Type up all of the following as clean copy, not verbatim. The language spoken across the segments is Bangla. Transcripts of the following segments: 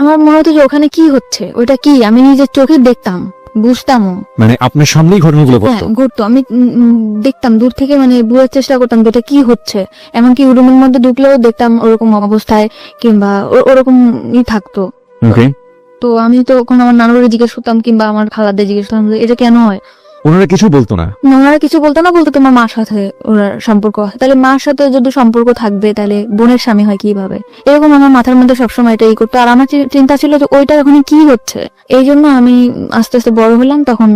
আমার মনে হতো যে ওখানে কি হচ্ছে, ওটা কি আমি নিজের চোখে দেখতাম, বুঝতামও। মানে আপনার সামনেই ঘটনাগুলো ঘটতো? ঘটতো, আমি দেখতাম দূর থেকে, মানে বোঝার চেষ্টা করতাম যে এটা কি হচ্ছে। এমনকি রুমের মধ্যে ঢুকলেও দেখতাম ওরকম অবস্থায়, কিংবা ওরকমই থাকতো। ওকে। তো আমি তো ওখানে আমার নানুরে জিজ্ঞেস করতাম, কিংবা আমার খালাদের জিজ্ঞেস করতাম যে এটা কেন হয়। ওনারা কিছু বলতো না? ওনারা কিছু বলতো না, বলতো তোমার মার সাথে ওনার সম্পর্ক আছে। তাহলে মার সাথে যদি সম্পর্ক থাকবে তাহলে বোনের স্বামী হয় কিভাবে, এরকম আমার মাথার মধ্যে সবসময় এটাই করতো। আর আমার চিন্তা ছিল যে ওইটা ওখানে কি হচ্ছে। এই জন্য আমি আস্তে আস্তে বড় হলাম, তখন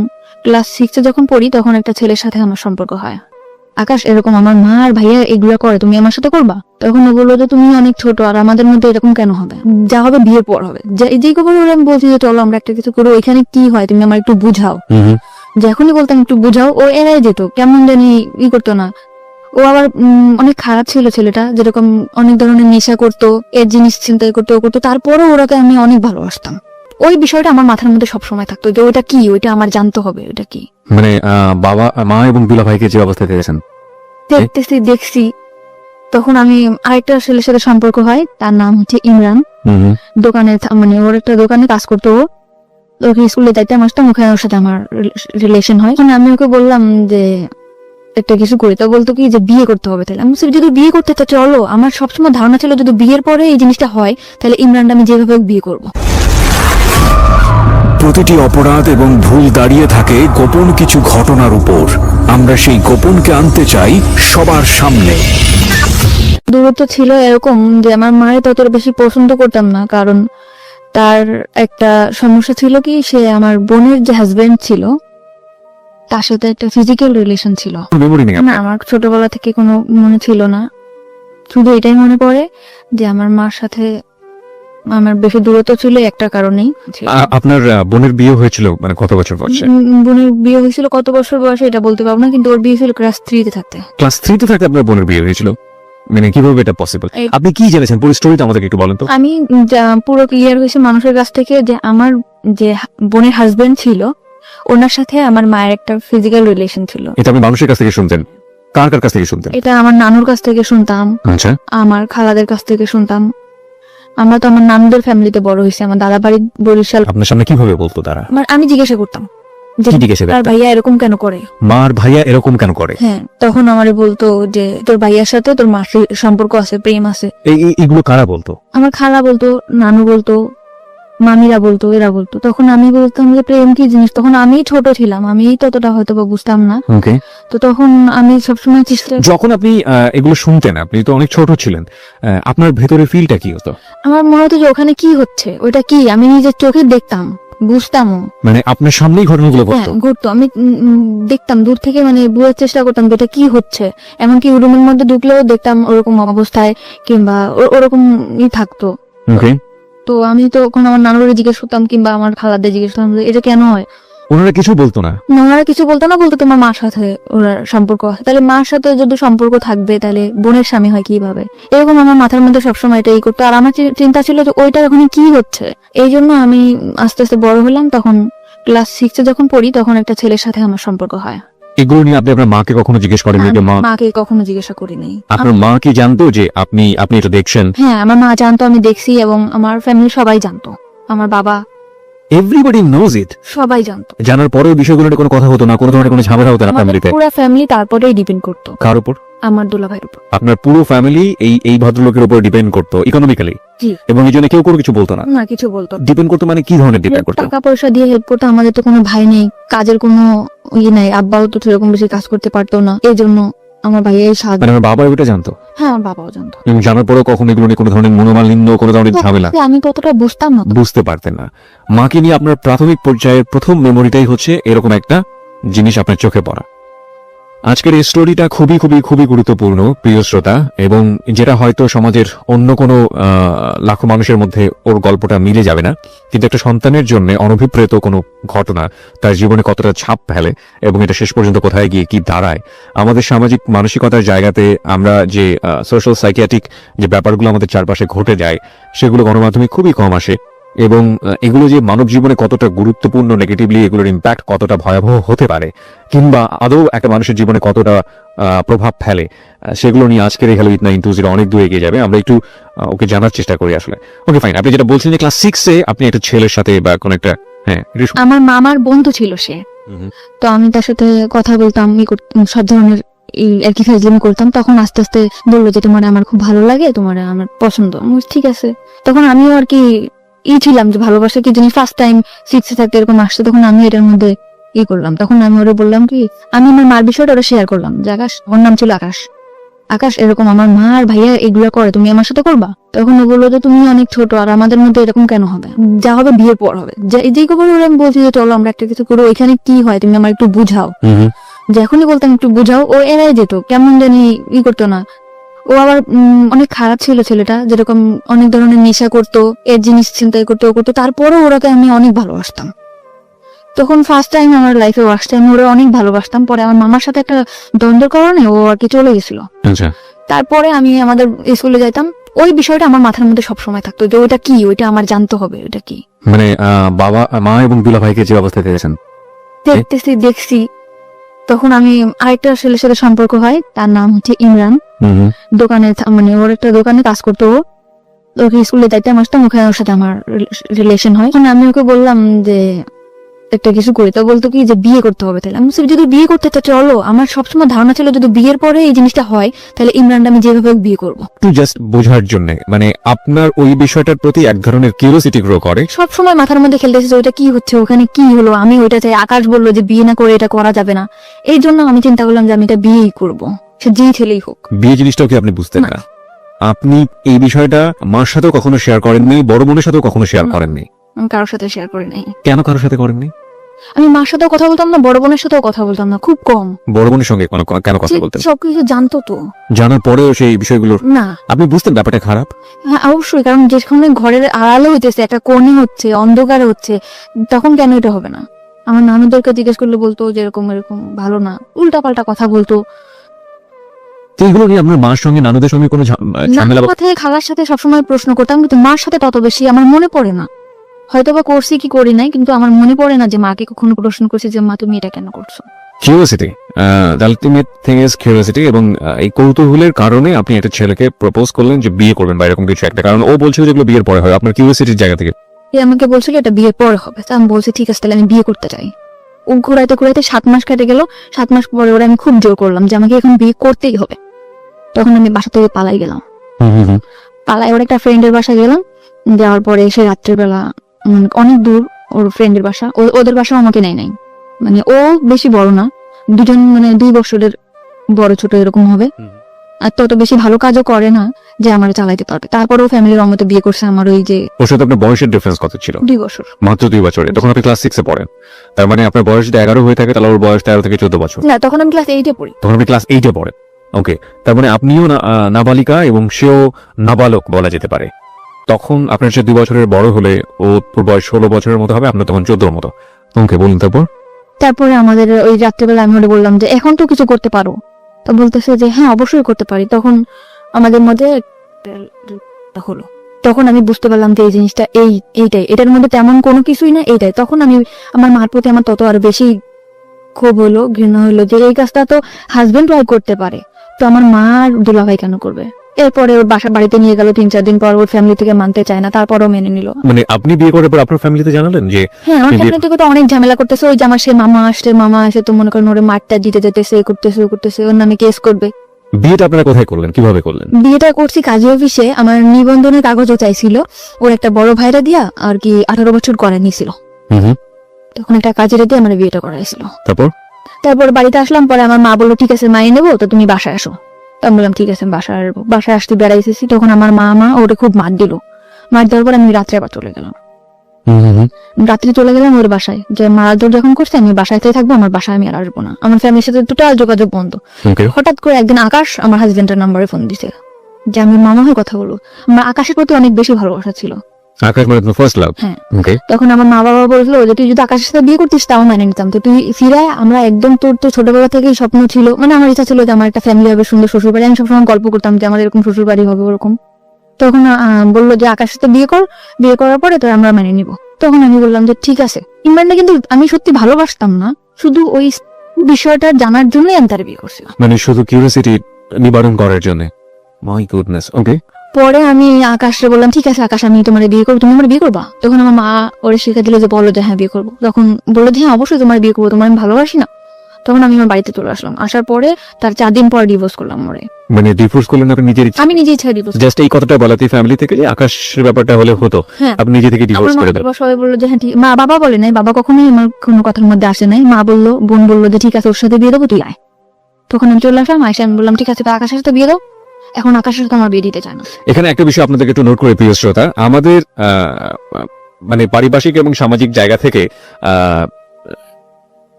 ক্লাস 6-এ যখন পড়ি তখন একটা ছেলের সাথে আমার সম্পর্ক হয়। আকাশ, এরকম আমার মা আর ভাইয়া এগুলো করে, তুমি আমার সাথে করবা? তখন ও বললো যে তুমি অনেক ছোট, আর আমাদের মধ্যে এরকম কেন হবে, যা হবে বিয়ের পর হবে। যেই খবর আমি বলছি যে চলো আমরা একটা কিছু করবো, এখানে কি হয় তুমি আমার একটু বুঝাও। যখনই বলতাম একটু বুঝাও, ও এড়াই যেত, কেমন জানি করতো না। ও আবার অনেক খারাপ ছিল ছেলেটা, যেরকম অনেক ধরনের নেশা করতো, এর জিনিস চিন্তা করতো, ও করতো। তারপরেও ওরাকে আমি অনেক ভালোবাসতাম। ওই বিষয়টা আমার মাথার মধ্যে সবসময় থাকতো যে ওইটা কি, ওইটা আমার জানতে হবে, ওইটা কি। মানে বাবা মা এবং দুলা ভাইকে যে অবস্থায় দেখেছেন? দেখছি। তখন আমি আরেকটা ছেলের সাথে সম্পর্ক হয়, তার নাম হচ্ছে ইমরান। দোকানে, মানে ওর একটা দোকানে কাজ করতো। ওকে স্কুলে যাইতাম আসতাম, ওখানে ওর সাথে আমার রিলেশন হয়। আমি ওকে বললাম যে একটা কিছু করি, তো বলতো কি যে বিয়ে করতে হবে। তাহলে আমি যদি বিয়ে করতে তো চলো, আমার সবসময় ধারণা ছিল যদি বিয়ের পরে এই জিনিসটা হয় তাহলে ইমরানটা আমি যেভাবে বিয়ে করবো। প্রতিটি অপরাধ এবং ভুল দাঁড়িয়ে থাকে গোপন কিছু ঘটনার উপর। আমরা সেই গোপনকে আনতে চাই সবার সামনে। দূরত্ব ছিল এরকম যে আমার মায়ের ততটা বেশি পছন্দ করতাম না, কারণ তার একটা সমস্যা ছিল কি, সে আমার বোনের যে হাজবেন্ড ছিল তার সাথে একটা ফিজিক্যাল রিলেশন ছিল। মেমোরি নেই না, আমার ছোটবেলা থেকে কোনো মনে ছিল না, শুধু এটাই মনে পড়ে যে আমার মার সাথে আমার বেশি দূরত্ব ছিল একটা কারণেই। আপনার বোনের বিয়ে হয়েছিল মানে কত বছর বয়সে? বোনের বিয়ে হয়েছিল কত বছর বয়সে এটা বলতে পারবো না, কিন্তু ওর বিয়ে ছিল ক্লাস 3-তে থাকতে। ক্লাস 3-তে থাকতে আপনার বোনের বিয়ে হয়েছিল? মানে কিভাবে এটা পসিবল? আপনি কি জেনেছেন পুরো স্টোরিটা আমাদেরকে একটু বলেন তো। আমি পুরো ক্লিয়ার হয়েছে মানুষের কাছ থেকে যে আমার যে বোনের হাজবেন্ড ছিল ওনার সাথে আমার মায়ের একটা ফিজিক্যাল রিলেশন ছিল। এটা আপনি মানুষের কাছ থেকে শুনতেন? কার কার কাছ থেকে শুনতেন? এটা আমার নানুর কাছ থেকে শুনতাম, আচ্ছা। আমার খালাদের কাছ থেকে শুনতাম। আমরা তো আমার নানুদের ফ্যামিলিতে বড় হয়েছি, আমার দাদা বাড়ি বরিশাল। আপনার সামনে কিভাবে বলতো তারা? আমি জিজ্ঞাসা করতাম যে কি জিজ্ঞাসা তার করতেন? ভাইয়া এরকম কেন করে। মার ভাইয়া এরকম কেন করে? হ্যাঁ, তখন আমারে বলতো যে তোর ভাইয়ার সাথে তোর মার সম্পর্ক আছে, প্রেম আছে। এইগুলো কারা বলতো? আমার খালা বলতো, নানু বলতো, মামিরা বলতো, এরা বলতো। তখন আমি বলতাম যে প্রেম কি জিনিস, তখন আমি ছোট ছিলাম, আমি ততটা হয়তো বা বুঝতাম না। ওকে। তো তখন আমি সবসময় চেষ্টা, যখন আপনি এগুলো শুনতেন, আপনি তো অনেক ছোট ছিলেন, আপনার ভেতরে ফিলটা কি হতো? আমার মনে হতো যে ওখানে কি হচ্ছে, ওইটা কি আমি নিজের চোখে দেখতাম, বুঝতামও। মানে আপনার সামনেই ঘটনাগুলো ঘটতো? ঘটতো, আমি দেখতাম দূর থেকে, মানে বোঝার চেষ্টা করতাম যে এটা কি হচ্ছে। এমনকি রুমের মধ্যে ঢুকলেও দেখতাম ওরকম অবস্থায়, কিংবা ওরকমই থাকতো। ওকে। তো আমি তো ওখানে আমার নানুরে জিজ্ঞেস করতাম, কিংবা আমার খালাদের জিজ্ঞেস করতাম যে এটা কেন হয়। ওনারা কিছু বলতো না? ওনারা কিছু বলতো না, বলতো তোমার মার সাথে ওনার সম্পর্ক আছে। তাহলে মার সাথে যদি সম্পর্ক থাকবে তাহলে বোনের স্বামী হয় কিভাবে, এরকম আমার মাথার মধ্যে সবসময় এটাই করতো। আর আমার চিন্তা ছিল যে ওইটা ওখানে কি হচ্ছে। এই জন্য আমি আস্তে আস্তে বড় হলাম, তখন ক্লাস 6-এ যখন পড়ি তখন একটা ছেলের সাথে আমার সম্পর্ক হয়। এগুলো নিয়ে আপনি আপনার মাকে কখনো জিজ্ঞেস করেননি? যে মাকে কখনো জিজ্ঞাসা করি নাই। আপনার মা কি জানতো যে আপনি এটা দেখছেন? হ্যাঁ, আমার মা জানতো আমি দেখছি, এবং আমার ফ্যামিলি সবাই জানতো, আমার বাবা, এভরিবডি নোজ ইট। সবাই জানতো। জানার পরেও বিষয়গুলো নিয়ে কোনো কথা হতো না, কোনো ধরনের কোনো ঝামেলা হতো না ফ্যামিলিতে? পুরো ফ্যামিলি তারপরেই ডিপেন্ড করতো। কার উপর? আমার দুলাভাইয়ের উপর। আপনার পুরো ফ্যামিলি এই ভদ্রলোকের উপর ডিপেন্ড করতো ইকোনমিক্যালি? জি। এবং এই জন্য কেউ কোনো কিছু বলতো না? না, কিছু বলতো না। ডিপেন্ড করতো মানে কি ধরনের ডিপেন্ড করতো? টাকা পয়সা দিয়ে হেল্প করতো। আমাদের তো কোনো ভাই নেই, কাজের কোনো নাই, আব্বাও তো সেরকম বেশি কাজ করতে পারতো না, এই জন্য আমার ভাইয়াই সাহায্য। মানে আমার বাবা এটা জানতো? হ্যাঁ, আমার বাবাও জানতো। এবং জানার পরেও কখনো এগুলো নিয়ে কোনো ধরনের মনোমালিন্য, কোনো ধরনের ঝামেলা? আমি কতটা বুঝতাম না, বুঝতে পারতেন না। মাকে নিয়ে আপনার প্রাথমিক পর্যায়ের প্রথম মেমোরিটাই হচ্ছে এরকম একটা জিনিস আপনার চোখে পড়া। আজকের এই স্টোরিটা খুবই খুবই খুবই গুরুত্বপূর্ণ প্রিয় শ্রোতা, এবং যেটা হয়তো সমাজের অন্য কোনো লাখো মানুষের মধ্যে ওর গল্পটা মিলে যাবে না, কিন্তু একটা সন্তানের জন্য অনভিপ্রেত কোনো ঘটনা তার জীবনে কতটা ছাপ ফেলে এবং এটা শেষ পর্যন্ত কোথায় গিয়ে কি দাঁড়ায়। আমাদের সামাজিক মানসিকতার জায়গাতে আমরা যে সোশ্যাল সাইকিয়াট্রিক যে ব্যাপারগুলো আমাদের চারপাশে ঘটে যায় সেগুলো গণমাধ্যমে খুবই কম আসে। এবং এগুলো যে মানব জীবনে কতটা গুরুত্বপূর্ণ, নেগেটিভলি এগুলোর ইম্প্যাক্ট কতটা ভয়াবহ হতে পারে, কিংবা আদৌ একটা মানুষের জীবনে কতটা প্রভাব ফেলে, সেগুলো নিয়ে আজকের এই হ্যালো উইথ 920 অনেক দূর এগিয়ে যাবে। আমরা একটু ওকে জানার চেষ্টা করি আসলে। ওকে ফাইন, আপনি যেটা বলছেন যে ক্লাস 6-এ আপনি একটা ছেলের সাথে বা কোন একটা, হ্যাঁ আমার মামার বন্ধু ছিল সে, তো আমি তার সাথে কথা বলতাম, সব ধরনের আর কি ফাজলামি করতাম। তখন আস্তে আস্তে বললো যে তোমার আমার খুব ভালো লাগে, তোমার আমার পছন্দ। আমি বলছি, ঠিক আছে। তখন আমিও আর কি ছিলাম যে ভালোবাসা কি জিনিস, ফার্স্ট টাইম 6-এ থাকতে এরকম আসছে, তখন আমি এটার মধ্যে করলাম। তখন আমি ওরা বললাম কি, আমি আমার মার বিষয়টা ওরা শেয়ার করলাম যে আকাশ, ওর নাম ছিল আকাশ, আকাশ এরকম আমার মা আর ভাইয়া এগুলা করে, তুমি আমার সাথে করবা? তখন ও বললো যে তুমি অনেক ছোট, আর আমাদের মধ্যে এরকম কেন হবে, যা হবে বিয়ের পর হবে। যেই খবর আমি বলছি যে চলো আমরা একটা কিছু করো, ওইখানে কি হয় তুমি আমার একটু বুঝাও। যে এখনই বলতাম একটু বুঝাও, ও এড়াই যেত, কেমন জানি করতো না। ও আবার অনেক খারাপ ছিল ছেলেটা, যেরকম অনেক ধরনের নেশা করতো, এর জিনিস চিন্তাই করতো, ও করতো। তারপরও ওরাকে আমি অনেক ভালোবাসতাম। তখন ফার্স্ট টাইম আমার লাইফে আসছে, আমি ওরা অনেক ভালোবাসতাম। পরে আমার মামার সাথে একটা দ্বন্দ্বের কারণে ও আর কি চলে গেছিল। আচ্ছা, তারপরে আমি আমাদের স্কুলে যাইতাম, ওই বিষয়টা আমার মাথার মধ্যে সবসময় থাকতো যে ওইটা কি, ওইটা আমার জানতে হবে, ওইটা কি। মানে বাবা মা এবং দুলা ভাইকে যে অবস্থায় দেখেছেন, দেখছি। তখন আমি আরেকটা ছেলের সাথে সম্পর্ক হয়, তার নাম হচ্ছে ইমরান। দোকানে মানে ওর একটা দোকানে কাজ করতো, ওকে স্কুলে যাইতাম আসতাম, ওখানে ওর সাথে আমার রিলেশন হয়। তখন আমি ওকে বললাম যে একটা কিছু করি, তো বলতো কি যে বিয়ে করতে হবে। তাহলে আমি যদি বিয়ে করতে তো চলো, আমার সবসময় ধারণা ছিল যদি বিয়ের পরে এই জিনিসটা হয় তাহলে ইমরানটা আমি যেভাবে বিয়ে করবো। একটু জাস্ট বোঝার জন্য, মানে আপনার ওই বিষয়টার প্রতি এক ধরনের কিউরিওসিটি গ্রো করে। সবসময় মাথার মধ্যে খেলতেছে যে ওইটা কি হচ্ছে, ওখানে কি হলো, আমি ওইটা চাই। আকাশ বললো যে বিয়ে না করে এটা করা যাবে না, এই জন্য আমি চিন্তা করলাম যে আমি এটা বিয়েই করবো, সে যেই ছেলেই হোক। বিয়ে জিনিসটাও কি আপনি বুঝতেন না? আপনি এই বিষয়টা মার সাথেও কখনো শেয়ার করেননি, বড় বোনের সাথেও কখনো শেয়ার করেননি? আমি কারোর সাথে শেয়ার করি নাই। কেন কারোর সাথে করেননি? আমি মার সাথেও কথা বলতাম না, বড় বোনের সাথেও কথা বলতাম না, খুব কম। বড় বোনের সঙ্গে কেন কথা বলতেন? সবকিছু জানতো তো, জানার পরেও সেই বিষয়গুলোর না। আপনি বুঝতেন ব্যাপারটা খারাপ? হ্যাঁ অবশ্যই, কারণ যেখানে ঘরের আড়ালে হইতেছে, একটা কোণে হচ্ছে, অন্ধকারে হচ্ছে, তখন কেন এটা হবে না? আমার নানুদেরকে জিজ্ঞেস করলে বলতো যে এরকম এরকম ভালো না, উল্টা পাল্টা কথা বলতো। তো এগুলো নিয়ে আপনার মার সঙ্গে নানুদের সঙ্গে কোনো ঝামেলা? সাথে খালার সাথে সবসময় প্রশ্ন করতাম, কিন্তু মার সাথে তত বেশি আমার মনে পড়ে না। হয়তো বা করছি কি করি নাই, কিন্তু আমার মনে পড়ে না যে মাকে কখনো প্রশ্ন করছি যে মা তুমি এটা কেন করছো। Curiosity, the ultimate thing is curiosity. এবং এই কৌতূহলের কারণে আপনি একটা ছেলেকে প্রপোজ করলেন যে বিয়ে করবেন বা এরকম কিছু একটা, কারণ ও বলছিল যেগুলো বিয়ের পরে হয়, আপনার কিউরিওসিটির জায়গা থেকে। আমাকে বলছিল এটা বিয়ের পরে হবে, তা আমি বলছি ঠিক আছে তাহলে আমি বিয়ে করতে চাই। ও ঘুরাইতে ঘুরাইতে 7 মাস কেটে গেল। 7 মাস পরে ওরা আমি খুব জোর করলাম যে আমাকে এখন বিয়ে করতেই হবে। তখন আমি বাসা থেকে পালাই গেলাম। পালাই ওর একটা ফ্রেন্ডের বাসা গেলাম। যাওয়ার পরে এসে রাত্রেবেলা অনেক দূর ওর ফ্রেন্ডের বাসা, ওদের বাসাও আমাকে নেয় নাই। মানে ও বেশি বড় না, দুজন মানে 2 বছরের বড় ছোট এরকম হবে, আর তত বেশি ভালো কাজও করে না যে আমার চালাইতে পারবে। তারপরেও ফ্যামিলির অমতে বিয়ে করছে আমার। ওই যে ওর সাথে আপনার বয়সের ডিফারেন্স কত ছিল? 2 বছর, মাত্র 2 বছরে। তখন আপনি ক্লাস 6-এ পড়েন, তার মানে আপনার বয়স যদি 11 হয়ে থাকে তাহলে ওর বয়স 13 থেকে 14 বছর। না তখন আমি ক্লাস 8-এ পড়ি। তখন আপনি ক্লাস 8-এ পড়েন। ওকে, তার মানে আপনিও নাবালিকা এবং সেও নাবালক বলা যেতে পারে। তখন আপনার সে 2 বছরের বড় হলে ওর বয়স 16 বছরের মতো হবে, আপনার তখন 14-র মতো। ওকে, বলুন তারপরে আমাদের ওই রাত্রেবেলা আমি ওরে বললাম যে এখন তো কিছু করতে পারো, তো বলতেছে যে হ্যাঁ অবশ্যই করতে পারি। তখন আমাদের মধ্যে হলো, তখন আমি বুঝতে পারলাম যে এই জিনিসটা এইটাই, এটার মধ্যে তেমন কোনো কিছুই না, এইটাই। তখন আমি আমার মার প্রতি আমার তত আরো বেশি ক্ষোভ হলো, ঘৃণা হলো যে এই কাজটা তো হাজবেন্ড ওয়াইফ করতে পারে, তো আমার মা আর দুলাভাই কেন করবে। এরপরে ওর বাড়িতে নিয়ে গেল, 3-4 দিন পর ওর ফ্যামিলি থেকে মানতে চায় না, তারপরও মেনে নিল। মানে আপনি বিয়ে করার পর আপনার ফ্যামিলিতে জানালেন যে? হ্যাঁ, আমার ফ্যামিলি থেকে তো অনেক ঝামেলা করতেছে। ওই যে আমার সে মামা আসে তো মনে করেন ওরে মারটা দিতে যেতেছে, করতেছে, ওর নামে কেস করবে। বিয়েটা আপনারা কোথায় করলেন, কিভাবে করলেন? বিয়েটা করছি কাজী অফিসে। আমার নিবন্ধনের কাগজও চাইছিল, ওর একটা বড় ভাইরা দিয়া আর কি 18 বছর করে নিছিল। তখন একটা কাজীরা দিয়ে আমার বিয়েটা করাইছিল। তারপর বাড়িতে আসলাম, পরে আমার মা বললো ঠিক আছে মাইনে নেবো, তো তুমি বাসায় আসো। আমি বললাম ঠিক আছে বাসায় আসতে বেড়াইতেছি। তখন আমার মা ওরে খুব মার দিল। মার দেওয়ার পর আমি রাত্রে আবার চলে গেলাম। রাত্রে চলে গেলাম ওর বাসায়, যে মারাদুর যখন করছে আমি বাসায়তেই থাকবো, আমার বাসায় আমি আর আসবো না। আমার ফ্যামিলির সাথে টোটাল যোগাযোগ বন্ধ। হঠাৎ করে একদিন আকাশ আমার হাজবেন্ডের নাম্বারে ফোন দিছে যে আমি মামা হয়ে কথা বলবো। আমার আকাশের প্রতি অনেক বেশি ভালোবাসা ছিল। আকাশ মানে ফার্স্ট লাভ? হ্যাঁ। তখন আমার মা বাবা বললো যে তুই যদি আকাশের সাথে বিয়ে করতিস তাও মেনে নিতাম, তো তুই ফিরায় আমরা একদম, তোর তো ছোটবেলা থেকেই স্বপ্ন ছিল, মানে আমার ইচ্ছা ছিল যে আমার একটা ফ্যামিলি হবে, সুন্দর শ্বশুর বাড়ি। আমি সবসময় গল্প করতাম যে আমার এরকম শ্বশুর বাড়ি হবে ওরকম। তখন বললো যে আকাশ তো বিয়ে কর, বিয়ে করার পরে তো আমরা মেনে নিব। তখন আমি বললাম যে ঠিক আছে। ইমরানটা কিন্তু আমি সত্যি ভালোবাসতাম না, শুধু ওই বিষয়টা জানার জন্যই আমি তার বিয়ে করছিলাম। মানে শুধু কিউরিওসিটি নিবারণ করার জন্য। My goodness. ওকে, পরে আমি আকাশে বললাম ঠিক আছে আকাশ আমি তোমার বিয়ে করবো, তুমি আমার বিয়ে করবা? তখন আমার মা ওরে শিখে দিল যে বলো যে হ্যাঁ বিয়ে করবো। তখন বললো যে হ্যাঁ অবশ্যই তোমার বিয়ে করবো, তোমার আমি ভালোবাসি না। তখন আমি আমার বাড়িতে চলে আসলাম, আসার পরে তার 4 দিন পর ডিভোর্স করলাম ওরে। মানে ডিভোর্স করলেন আপনি নিজের ইচ্ছা? আমি নিজে ইচ্ছা ডিভোর্স। জাস্ট এই কথাটা বলাতে ফ্যামিলি থেকে যে আকাশের ব্যাপারটা হলে হতো, হ্যাঁ। আপনি নিজে থেকে ডিভোর্স করে দেন। বাবা সবাই বললো যে হ্যাঁ ঠিক, মা বাবা বলে নাই, বাবা কখনোই আমার কোনো কথার মধ্যে আসে নাই। মা বললো, বোন বললো যে ঠিক আছে ওর সাথে বিয়ে দেবো, তুই আয়। তখন আমি চলে আসলাম, আয়সা আমি বললাম ঠিক আছে তো আকাশের সাথে বিয়ে দাও। এখন আকাশের সাথে আমার বিয়ে দিতে চায় না। এখানে একটা বিষয় আপনাদেরকে একটু নোট করে প্রিয় শ্রোতা, আমাদের মানে পারিপার্শ্বিক এবং সামাজিক জায়গা থেকে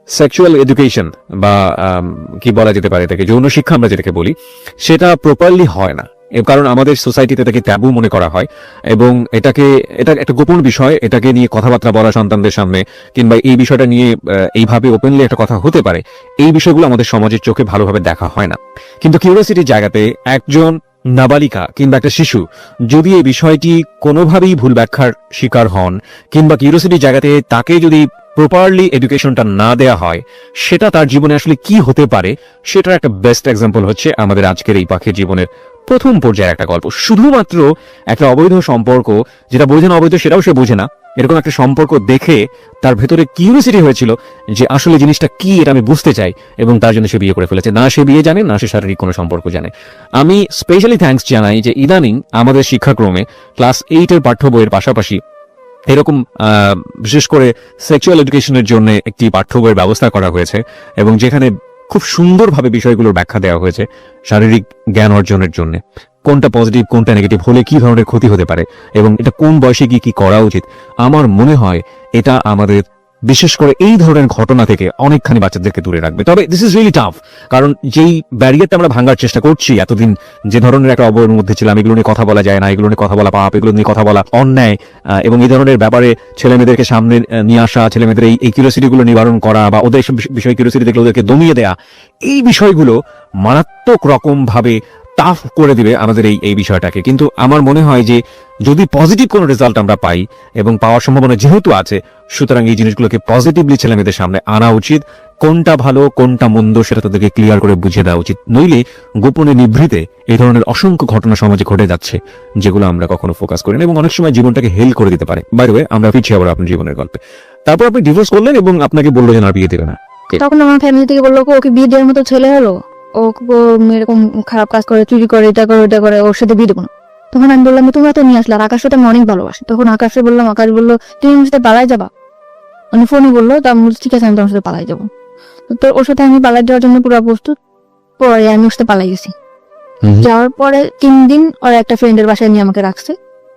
সেক্সুয়াল এডুকেশন বা কি বলা যেতে পারে এটাকে, যৌন শিক্ষা আমরা যেটাকে বলি, সেটা প্রপারলি হয় না। কারণ আমাদের সোসাইটিতে এটাকে ট্যাবু মনে করা হয় এবং এটা একটা গোপন বিষয়, এটাকে নিয়ে কথাবার্তা বলা সন্তানদের সামনে কিংবা এই বিষয়টা নিয়ে এইভাবে ওপেনলি একটা কথা হতে পারে, এই বিষয়গুলো আমাদের সমাজের চোখে ভালোভাবে দেখা হয় না। কিন্তু কিউরিওসিটির জায়গাতে একজন নাবালিকা কিংবা একটা শিশু যদি এই বিষয়টি কোনোভাবেই ভুল ব্যাখ্যার শিকার হন কিংবা কিউরিওসিটির জায়গাতে তাকে যদি প্রপারলি এডুকেশনটা না দেয়া হয়, সেটা তার জীবনে আসলে কি হতে পারে সেটার একটা বেস্ট এক্সাম্পল হচ্ছে আমাদের আজকের এই পাখির জীবনের প্রথম পর্যায়ের একটা গল্প। শুধুমাত্র একটা অবৈধ সম্পর্ক, যেটা বোঝে না অবৈধ সেটাও সে বোঝে না, এরকম একটা সম্পর্ক দেখে তার ভেতরে কিউরিওসিটি হয়েছিল যে আসলে জিনিসটা কি, এটা আমি বুঝতে চাই, এবং তার জন্য সে বিয়ে করে ফেলেছে। না সে বিয়ে জানে, না সে শারীরিক কোনো সম্পর্ক জানে। আমি স্পেশালি থ্যাঙ্কস জানাই যে ইদানিং আমাদের শিক্ষাক্রমে ক্লাস 8 এর পাঠ্য বইয়ের পাশাপাশি এরকম বিশেষ করে সেক্সুয়াল এডুকেশনের জন্য একটি পাঠ্য বইয়ের ব্যবস্থা করা হয়েছে এবং যেখানে খুব সুন্দরভাবে বিষয়গুলোর ব্যাখ্যা দেওয়া হয়েছে শারীরিক জ্ঞান অর্জনের জন্য। কোনটা পজিটিভ কোনটা নেগেটিভ হলে কি ধরনের ক্ষতি হতে পারে এবং এটা কোন বয়সে গিয়ে কি করা উচিত। আমার মনে হয় এটা আমাদের বিশেষ করে এই ধরনের ঘটনা থেকে অনেকখানি বাচ্চাদেরকে দূরে রাখবে। তবে দিস ইজ রিয়েলি টাফ, কারণ যেই ব্যারিয়ারটা আমরা ভাঙার চেষ্টা করছি, এতদিন যে ধরনের একটা অবয়ের মধ্যে ছিলাম, এগুলো নিয়ে কথা বলা যায় না, এগুলো নিয়ে কথা বলা পাপ, এগুলো নিয়ে কথা বলা অন্যায়, এবং এই ধরনের ব্যাপারে ছেলে মেয়েদেরকে সামনে নিয়ে আসা, ছেলে মেয়েদের এই কিউরিওসিটি গুলো নিবারণ করা বা ওদের বিষয় কিউরিওসিটি দেখলে ওদেরকে দমিয়ে দেয়া, এই বিষয়গুলো মারাত্মক রকম ভাবে টাফ করে দিবে আমাদের এই বিষয়টাকে। কিন্তু আমার মনে হয় যে যদি পজিটিভ কোনো রেজাল্ট আমরা পাই এবং পাওয়ার সম্ভাবনা যেহেতু আছে, সুতরাং এই জিনিসগুলোকে পজিটিভলি ছেলে মেয়েদের সামনে আনা উচিত। কোনটা ভালো কোনটা মন্দ সেটা তাদেরকে ক্লিয়ার করে বুঝিয়ে দেওয়া উচিত। নইলে গোপনে নিভৃতে এই ধরনের অসংখ্য ঘটনা সমাজে ঘটে যাচ্ছে যেগুলো আমরা কখনো ফোকাস করি না এবং অনেক সময় জীবনটাকে হেল করে দিতে পারে। বাই দ্য ওয়ে, আমরা ফিরছি আবার আপনার জীবনের গল্পে। তারপর আপনি ডিভোর্স করলেন এবং আপনাকে বললো যে না বিয়ে দেবে না। তখন আমার ফ্যামিলি থেকে বললো ওকে বিয়ে দেওয়ার মতো ছেলে হলো, ও এরকম খারাপ কাজ করে, চুরি করে, এটা করে ওটা করে, ওর সাথে বিয়ে দেবো না। তখন আমি বললাম তোমরা তো নিয়ে আসলে, আর আকাশের সাথে আমি অনেক ভালোবাসি। তখন আকাশে বললাম, আকাশ বললো তুমি আমার সাথে পালাই যাবা? মানে ফোনে বললো, তা আমি বলছি ঠিক আছে আমি তোমার সাথে পালাই যাবো। তো ওর সাথে আমি পালাই যাওয়ার জন্য পুরো প্রস্তুত। পরে আমি ওর সাথে পালাই গেছি। যাওয়ার পরে 3 দিন ওর একটা ফ্রেন্ডের বাসায় নিয়ে আমাকে রাখছে,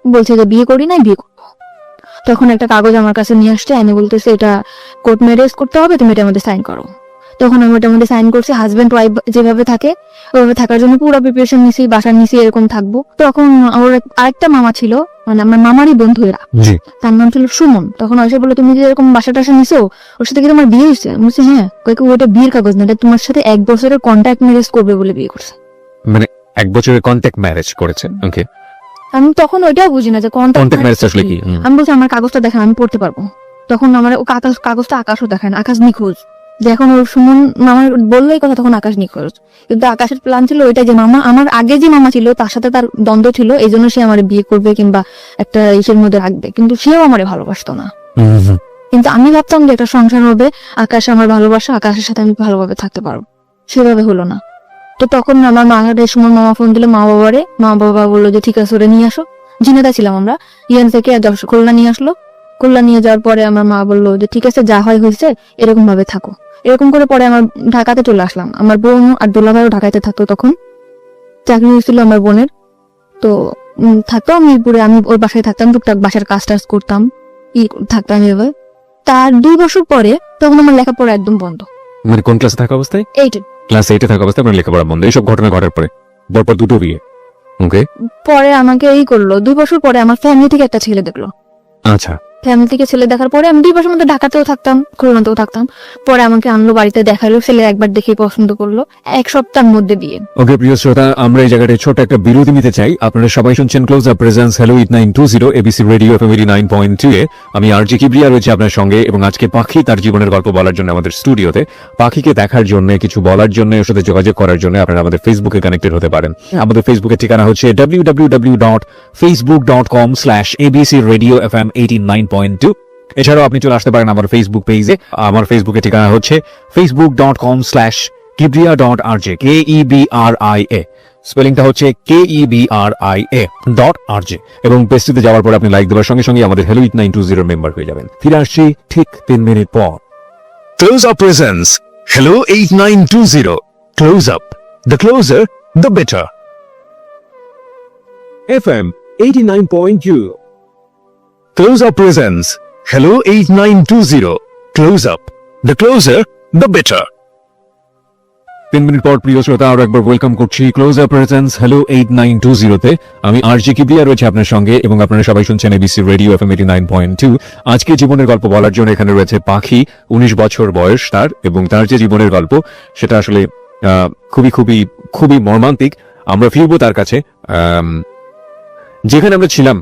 বলছে যে বিয়ে করি নাই, বিয়ে করবো। তখন একটা কাগজ আমার কাছে নিয়ে আসছে, আমি বলতেছে এটা কোর্ট ম্যারেজ করতে হবে, তুমি এটার মধ্যে সাইন করো। তখন আমি ওটার মধ্যে সাইন করছি। হাজবেন্ড ওয়াইফ যেভাবে থাকে ওইভাবে থাকার জন্য পুরো প্রিপারেশন নিছি, বাসার নিছি, এরকম থাকবো। তখন ওর আরেকটা মামা ছিল, মানে আমার মামারই বন্ধু এরা, তার নাম ছিল সুমন। তখন ওই বললো তুমি যে এরকম বাসা টাসা নিছো, ওর সাথে কি তোমার বিয়ে হয়েছে? বলছি হ্যাঁ। কয়েক ওটা বিয়ের কাগজ না, এটা তোমার সাথে 1 বছরের কন্ট্যাক্ট ম্যারেজ করবে বলে বিয়ে করছে। মানে 1 বছরের কন্ট্যাক্ট ম্যারেজ করেছেন? ওকে। আমি তখন ওইটাও বুঝি না যে কন্ট্যাক্ট ম্যারেজ আসলে কি। আমি বলছি আমার কাগজটা দেখান, আমি পড়তে পারবো। তখন আমার ও কাগজটা আকাশও দেখায় না, আকাশ নিখোঁজ। যখন ওর সুমন মামার বললো এই কথা, তখন আকাশ নিখোঁজ। কিন্তু আকাশের প্ল্যান ছিল ওইটা যে মামা, আমার আগে যে মামা ছিল তার সাথে তার দ্বন্দ্ব ছিল, এই জন্য সে আমার বিয়ে করবে কিংবা একটা ইসের মধ্যে রাখবে, কিন্তু সেও আমারে ভালোবাসতো না। কিন্তু আমি ভাবতাম যে একটা সংসার হবে, আকাশ আমার ভালোবাসা, আকাশের সাথে আমি ভালোভাবে থাকতে পারবো। সেভাবে হলো না। তো তখন আমার সুমন মামা ফোন দিল মা বাবারে, মা বাবা বললো যে ঠিক আছে ওরে নিয়ে আসো। জিনেদা ছিলাম আমরা, ইয়ান থেকে খুলনা নিয়ে আসলো। খুলনা নিয়ে যাওয়ার পরে আমার মা বললো যে ঠিক আছে যা হয় হয়েছে, এরকম ভাবে থাকো। এরকম করে পরে আমার ঢাকাতে চলে আসলাম। আমার বোন আর দোলা ভাইও ঢাকাতে থাকতো, তখন চাকরি হয়েছিল আমার বোনের। তো থাকতো আমি পুরো, আমি ওর বাসায় থাকতাম, টুকটাক বাসার কাজ টাজ করতাম, থাকতাম এভাবে। তার 2 বছর পরে তখন আমার লেখাপড়া একদম বন্ধ। মানে কোন ক্লাসে থাকা অবস্থায়? 8 ক্লাস 8 থাকা অবস্থায় আপনার লেখাপড়া বন্ধ। এইসব ঘটনা ঘটার পরে পরপর 2টো বিয়ে। ওকে। পরে আমাকে করলো 2 বছর পরে আমার ফ্যামিলি থেকে একটা ছেলে দেখলো। আচ্ছা। ফ্যামিলি থেকে ছেলে দেখার পরে আমি 2 বছর মধ্যে ঢাকাতেও থাকতাম, খুলনাতেও থাকতাম। পরে আমাকে আনলো বাড়িতে, দেখালো, ছেলে একবার দেখে পছন্দ করলো, 1 সপ্তাহের মধ্যে বিয়ে। ওকে প্রিয় শ্রোতা, আমরা এই জায়গাটায় ছোট একটা বিরতি নিতে চাই। আপনারা সবাই শুনছেন close up presence hello 8920 ABC radio FM 89.2 এ। আমি আরজি কিবরিয়া রয়েছে আপনার সঙ্গে, এবং আজকে পাখি তার জীবনের গল্প বলার জন্য আমাদের স্টুডিওতে। পাখিকে দেখার জন্য, কিছু বলার জন্য, ওর সাথে যোগাযোগ করার জন্য আপনারা আমাদের ফেসবুকে কানেক্টেড হতে পারেন। আমাদের ফেসবুকের ঠিকানা হচ্ছে www.facebook.com/abcradiofm89.2। এছাড়াও আপনি চলে আসতে পারেন আমার ফেসবুক পেজে। আমার ফেসবুকের ঠিকানা হচ্ছে facebook.com/kibria.rj, KEBRIA, স্পেলিংটা হচ্ছে KEBRIA.RJ, এবং পেজটিতে যাওয়ার পর আপনি লাইক দেওয়ার সঙ্গে সঙ্গে আমাদের হ্যালো 8920 মেম্বার হয়ে যাবেন। ফিরে আসছি ঠিক 3 মিনিট পর। Close Up presents Hello 8920. Close Up. The closer, the better. FM 89.2. Close Up presents Hello 8920. Close Up. The closer, the better. 3 minute পর প্রিয় শ্রোতা, আরো একবার ওয়েলকাম করছি ক্লোজ আপ প্রেজেন্স হ্যালো 8920 তে। আমি আরজি কিবরিয়া রয়েছে আপনার সঙ্গে, এবং আপনারা সবাই শুনছেন এবিসি রেডিও এফএম 89.2। আজকে জীবনের গল্প বলার জন্য এখানে রয়েছে পাখি। 19 বছর বয়স তার, এবং তার যে জীবনের গল্প সেটা আসলে খুবই খুবই খুবই মর্মান্তিক। আমরা ফিরবো তার কাছে। যেখানে আমরা ছিলাম,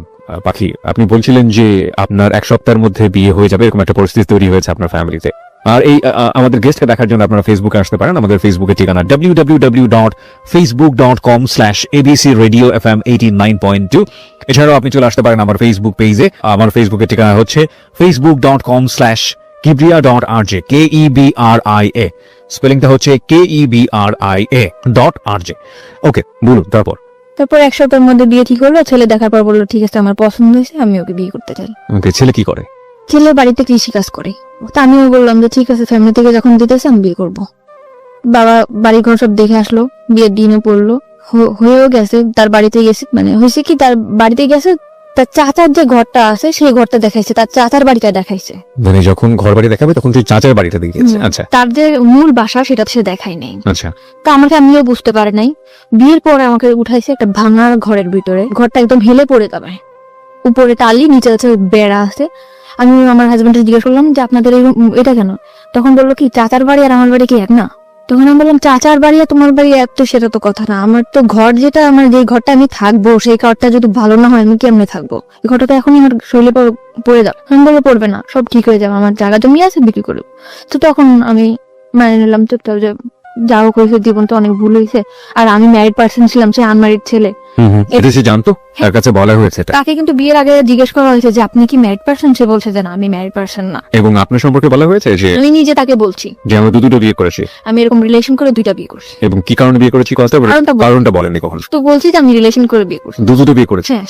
পাখি আপনি বলছিলেন যে আপনার 1 সপ্তাহের মধ্যে বিয়ে হয়ে যাবে, এরকম একটা পরিস্থিতি তৈরি হয়েছে আপনার ফ্যামিলিতে। আর এই আমাদের গেস্টকে দেখার জন্য আপনারা ফেসবুকে আসতে পারেন। আমাদের ফেসবুকের ঠিকানা www.facebook.com/abcradiofm89.2। এছাড়াও আপনি চলে আসতে পারেন আমার ফেসবুক পেজে। আমার ফেসবুকের ঠিকানা হচ্ছে facebook.com/kibria.rj, KEBRIA, স্পেলিংটা হচ্ছে KEBRIA.RJ। ওকে, বলুন তারপর। তারপর 1 সপ্তাহের মধ্যে বিয়ে ঠিক হলো। ছেলে দেখার পর বললো ঠিক আছে, আমার পছন্দ হয়েছে, আমি ওকে বিয়ে করতে চাই। ওকে, ছেলে কি করে? ছেলে বাড়িতে কৃষি কাজ করে। তা আমিও বললাম যে ঠিক আছে, ফ্যামিলি থেকে যখন দিতেছে আমি বিয়ে করব। বাবা বাড়ি ঘর সব দেখে আসলো, বিয়ের দিনে পড়লো, হয়েও গেছে। তার বাড়িতে গেছে, মানে হয়েছে কি, তার বাড়িতে গেছে, তার চাচার যে ঘরটা আছে সেই ঘরটা দেখাইছে, তার চাচার বাড়িটা দেখাইছে। মানে যখন ঘর বাড়ি দেখাবে তখন তুই চাচার বাড়িটা দেখিয়েছে? আচ্ছা, তার যে মূল বাসা সেটা সে দেখাই নাই। আচ্ছা। তা আমিও বুঝতে পারি নাই। বিয়ের পরে আমাকে উঠাইছে একটা ভাঙার ঘরের ভিতরে। ঘরটা একদম হেলে পড়ে যাবে, উপরে টালি, নিচে আছে বেড়া আছে। আমি আমার হাজবেন্ডকে জিজ্ঞেস করলাম যে আপনাদের এটা কেন? তখন বললো কি চাচার বাড়ি আর আমার বাড়ি কি এক না? তখন আমি বললাম চাচার বাড়ি আর তোমার বাড়ি এক তো সেটা তো কথা না। আমার তো ঘর যেটা, আমার যে ঘরটা আমি থাকবো সেই ঘরটা যদি ভালো না হয় আমি কেমনে থাকবো? এই ঘরটা তো এখনই আমার শরীরে পড়ে যাবে। আমি বলবো পড়বে না, সব ঠিক হয়ে যাবে, আমার জায়গা জমি আছে, বিক্রি করবো। তো তখন আমি মানে নিলাম চুপচাপ যে যা হোক হয়েছে, জীবন তো অনেক ভুল হয়েছে। আর আমি ম্যারিড পার্সন ছিলাম, সে আনম্যারিড ছেলে। এটা সে জানতো? তার কাছে বলা হয়েছে এটা? তাকে কিন্তু বিয়ের আগে জিজ্ঞেস করা হয়েছে যে আপনি কি ম্যারিড পার্সন? সে বলছে যে না, আমি ম্যারিড পার্সন না। এবং আপনার সম্পর্কে বলা হয়েছে যে আমি নিজে তাকে বলছি যে আমি দুটো বিয়ে করেছি, আমি এরকম রিলেশন করে 2টা বিয়ে করছি। এবং কি কারণে বিয়ে করেছি কারণটা বলেনি কখন? তো বলছি যে আমি রিলেশন করে বিয়ে করছি। দুটো বিয়ে করেছি? হ্যাঁ,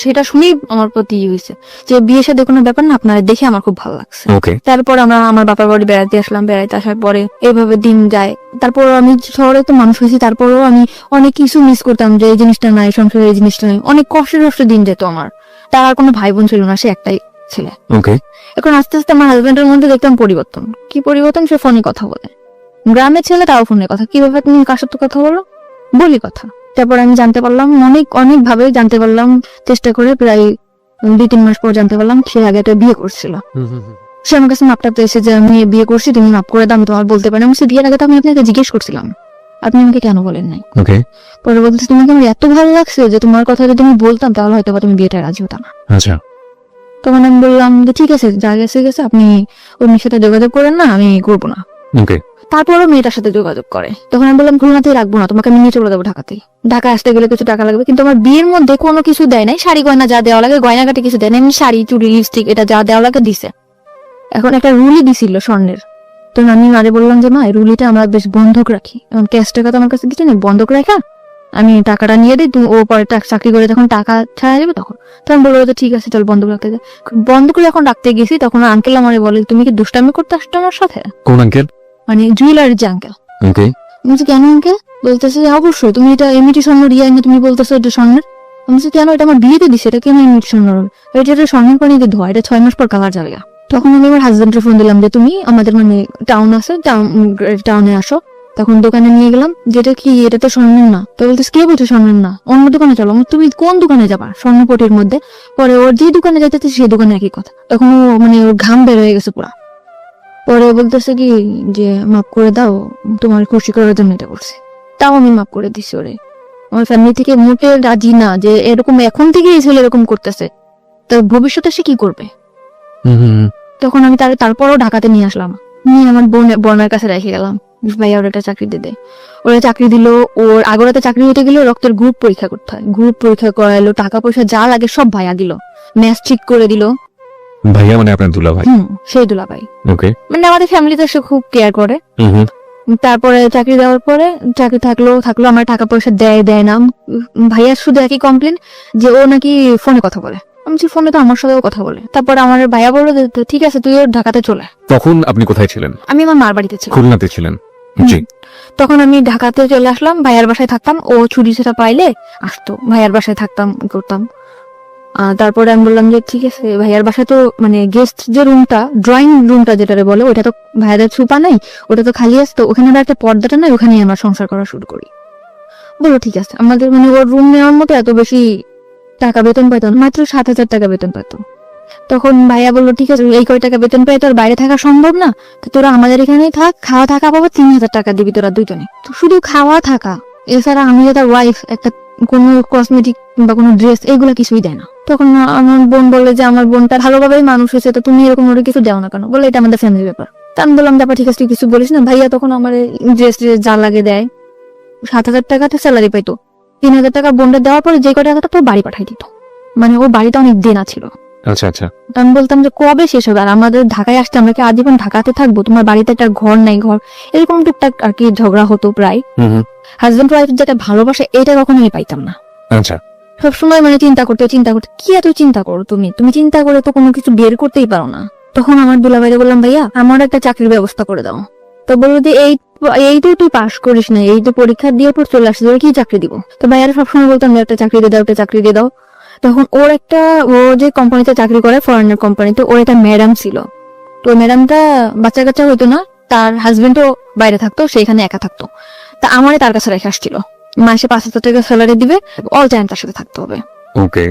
সেটা শুনেই আমার প্রতি হয়েছে যে বিয়ের সাথে কোনো ব্যাপার না, আপনারা দেখে আমার খুব ভালো লাগছে। ওকে। তারপর আমরা আমার বাবার বাড়ি বেড়াতে আসলাম। বেড়াতে আসার পরে এইভাবে দিন যায়। তারপর আমি শহরে তো মানুষ হয়েছি, তারপরেও আমি অনেক কিছু মিস করতাম যে এই জিনিসটা নাই, সংসারে এই জিনিসটা নাই। অনেক কষ্ট দিন যেত আমার। তার আর কোনো ভাই বোন ছিল না, সে একটাই ছেলে। ওকে। এখন আস্তে আস্তে আমার হাজবেন্ডের মধ্যে দেখতাম পরিবর্তন। কি পরিবর্তন? সে ফোনে কথা বলে, গ্রামের ছেলে তাও ফোনে কথা। কিভাবে তুমি কার সাথে কথা বলো? বলি কথা। তারপর আমি জানতে পারলাম, অনেক ভাবে জানতে পারলাম, চেষ্টা করে প্রায় 2-3 মাস পর জানতে পারলাম সে আগে একটা বিয়ে করছিল। সে আমার কাছে মাপটা এসে যে আমি বিয়ে করছি, তুমি মাপ করে দাও, আমি তোমার বলতে পারি। আমি বিয়ের আগে তো আমি আপনাকে জিজ্ঞেস করছিলাম, আপনি আমাকে কেন বলেন নাই? ওকে। পরে বলতেছে তোমাকে আমার এত ভালো লাগছে যে তোমার কথা যদি আমি বলতাম তাহলে হয়তো তুমি বিয়েটা রাজি হতো না। আচ্ছা। তখন আমি বললাম যে ঠিক আছে, যা গেছে আপনি ওর সাথে যোগাযোগ করেন না, আমি করবো না। ওকে। তারপরও মেয়েটার সাথে যোগাযোগ করে। তখন আমি বললাম খুলনাতেই রাখবো না, তোমাকে আমি নিয়ে চলে যাবো ঢাকাতেই। ঢাকায় আসতে গেলে কিছু টাকা লাগবে, কিন্তু আমার বিয়ের মধ্যে কোনো কিছু দেয় নাই। শাড়ি গয়না যা দেওয়া লাগে, গয়নাঘাটে কিছু দেয় না, এমনি শাড়ি, চুড়ি, লিপস্টিক এটা যা দেওয়া লাগে দিছে। এখন একটা রুলি দিছিল স্বর্ণের। তো আমি মারে বললাম যে মা, এই রুলিটা আমরা বেশ বন্ধক রাখি, এখন ক্যাশ টাকা তো আমার কাছে কিছু নেই, বন্ধক রাখা আমি টাকাটা নিয়ে দিই, তুমি ও পরে চাকরি করে যখন টাকা ছাড়া যাবে তখন। তখন বললো যে ঠিক আছে চল বন্ধক রাখতে যাই। বন্ধক যখন রাখতে গেছি তখন আঙ্কেল আমারে বলে তুমি কি দুষ্টামি করতে আসছো আমার সাথে? কোন আঙ্কেল? মানে জুয়েলারির যে আঙ্কেল। ওকে। বলছি কেন আঙ্কেল? বলতেছে অবশ্যই, তুমি এটা এমনিটি স্বর্ণ রিয়া এনে তুমি বলতেছো এটা স্বর্ণের। আমি বলছি কেন, এটা আমার বিয়েতে দিছে, এটা কেন এমনিটি স্বর্ণ হবে? এটা স্বর্ণের পানিতে ধোয়া, এটা 6 মাস পর কালার যাবে। তখন আমি আমার হাজবেন্ডকে ফোন দিলাম যে তুমি আমাদের মানে টাউন আছে, টাউনে আসো, তখন দোকানে নিয়ে গেলাম, যেটা কি এটা তো স্বর্ণের না। তো বলতেছে কে বলছে স্বর্ণের না, অন্য দোকানে চলো। তুমি কোন দোকানে যাবা? স্বর্ণপটির মধ্যে। পরে ওর যে দোকানে যাইতেছে সেই দোকানে একই কথা। তখন ও মানে ওর ঘাম বের হয়ে গেছে পুরা। পরে বলতেছে কি যে মাফ করে দাও, তোমার খুশি করার জন্য এটা করছে। তাও আমি মাফ করে দিছি ওরে। আমার ফ্যামিলি থেকে মোটে রাজি না যে এরকম এখন থেকে এই ছেলে এরকম করতেছে, তো ভবিষ্যতে সে কি করবে। তখন আমি তারপরও ঢাকাতে নিয়ে আসলাম, নিয়ে আমার বোনের কাছে রেখে গেলাম। ভাইয়া ওর একটা চাকরি দিতে, ওরা চাকরি দিল। ওর আগরাতে চাকরি হতে গেলে রক্তের গ্রুপ পরীক্ষা করতে হয়, গ্রুপ পরীক্ষা করাইলো, টাকা পয়সা যা লাগে সব ভাইয়া দিল, ম্যাচ ঠিক করে দিল। ভাইয়া মানে আপনার দুলা ভাই? সেই দুলা ভাই। ওকে। মানে আমাদের ফ্যামিলিতে সে খুব কেয়ার করে। তারপরে চাকরি দেওয়ার পরে চাকরি থাকলো আমার টাকা পয়সা দেয় না। ভাইয়ার শুধু একই কমপ্লেন যে ও নাকি ফোনে কথা বলে। আমি বলছি ফোনে তো আমার সাথেও কথা বলে। তারপরে আমার ভাইয়া বললো যে ঠিক আছে তুইও ঢাকাতে চলে। তখন আপনি কোথায় ছিলেন? আমি আমার মার বাড়িতে ছিলাম, খুলনাতে ছিলেন। জি। তখন আমি ঢাকাতে চলে আসলাম, ভাইয়ার বাসায় থাকতাম। ও ছুটি সেটা পাইলে আসতো, ভাইয়ার বাসায় থাকতাম করতাম। তারপরে আমি বললাম যে ঠিক আছে, ভাইয়ার বাসায় তো মানে গেস্ট যে রুমটা, ড্রয়িং রুমটা যেটা বলে, ওটা তো ভাইয়াদের সুপা নাই, ওটা তো খালি আছে, তো ওখানে একটা পর্দাটা নাই, ওখানে আমরা সংসার করা শুরু করি। বলো ঠিক আছে। আমাদের মানে ওর রুম নেওয়ার মতো এত বেশি টাকা বেতন পাইতো না, মাত্র 7,000 টাকা বেতন পাইতো। তখন ভাইয়া বললো ঠিক আছে, এই কয় টাকা বেতন পাই তোর বাইরে থাকা সম্ভব না, তো তোরা আমাদের এখানেই থাক, খাওয়া থাকা পাবো 3,000 টাকা দিবি তোরা দুইজনে। তো শুধু খাওয়া থাকা, এছাড়া আমি যে তার ওয়াইফ, একটা কোনো কসমেটিক বা কোনো ড্রেস এগুলা কিছুই দেয় না। তখন আমার বোন বলে যে আমার বোনটা ভালোভাবেই মানুষ হয়েছে, তো তুমি এরকম ওরা কিছু দেও না কেন? বলে এটা আমাদের ফ্যামিলি ব্যাপার। তা আমি বললাম ব্যাপার ঠিক আছে, তুই কিছু বলিস না। ভাইয়া তখন আমার ড্রেস যা লাগে দেয়। 7,000 টাকাতে স্যালারি পাইতো, 3,000 টাকা বোনটা দেওয়ার পরে যে কয় টাকাটা তোর বাড়ি পাঠাই দিত। মানে ওর বাড়িতে অনেক দেনা ছিল। আচ্ছা আচ্ছা। আমি বলতাম যে কবে শেষ হবে, আর আমাদের ঢাকায় আসতে আমরা কি আজীবন ঢাকাতে থাকবো? তোমার বাড়িতে একটা ঘর নাই, ঘর এরকম টুকটাক আর কি ঝগড়া হতো প্রায়। হাজবেন্ড ওয়াইফ যেটা ভালোবাসে এটা কখনো আমি পাইতাম না। আচ্ছা। সবসময় মানে চিন্তা করতে কি এত চিন্তা করো তুমি চিন্তা করে তো কোনো কিছু বের করতেই পারো না। তখন আমার দুলাভাইরে বললাম ভাইয়া আমার একটা চাকরির ব্যবস্থা করে দাও। তো বললো যে এই তো তুই পাশ করিস না, এই তো পরীক্ষা দিয়ে পর চলে আসছিস, কি চাকরি দিব? তো ভাইয়ারা সবসময় বলতাম যে একটা চাকরি দিয়ে দাও, একটা চাকরি দিয়ে দাও। তখন ও যে কোম্পানিতে চাকরি করে, ফরেনার কোম্পানিতে, ওর একটা ম্যাডাম ছিল। তো ম্যাডামটা বাচ্চা কাচ্চা হইতো না, তার হাজবেন্ডও বাইরে থাকতো, সেখানে একা থাকতো। তা আমারে তার কাছে রেখে আসছিল, মাসে 5,000 টাকা স্যালারি দিবে, অল টাইম তার সাথে থাকতে হবে। ওকে।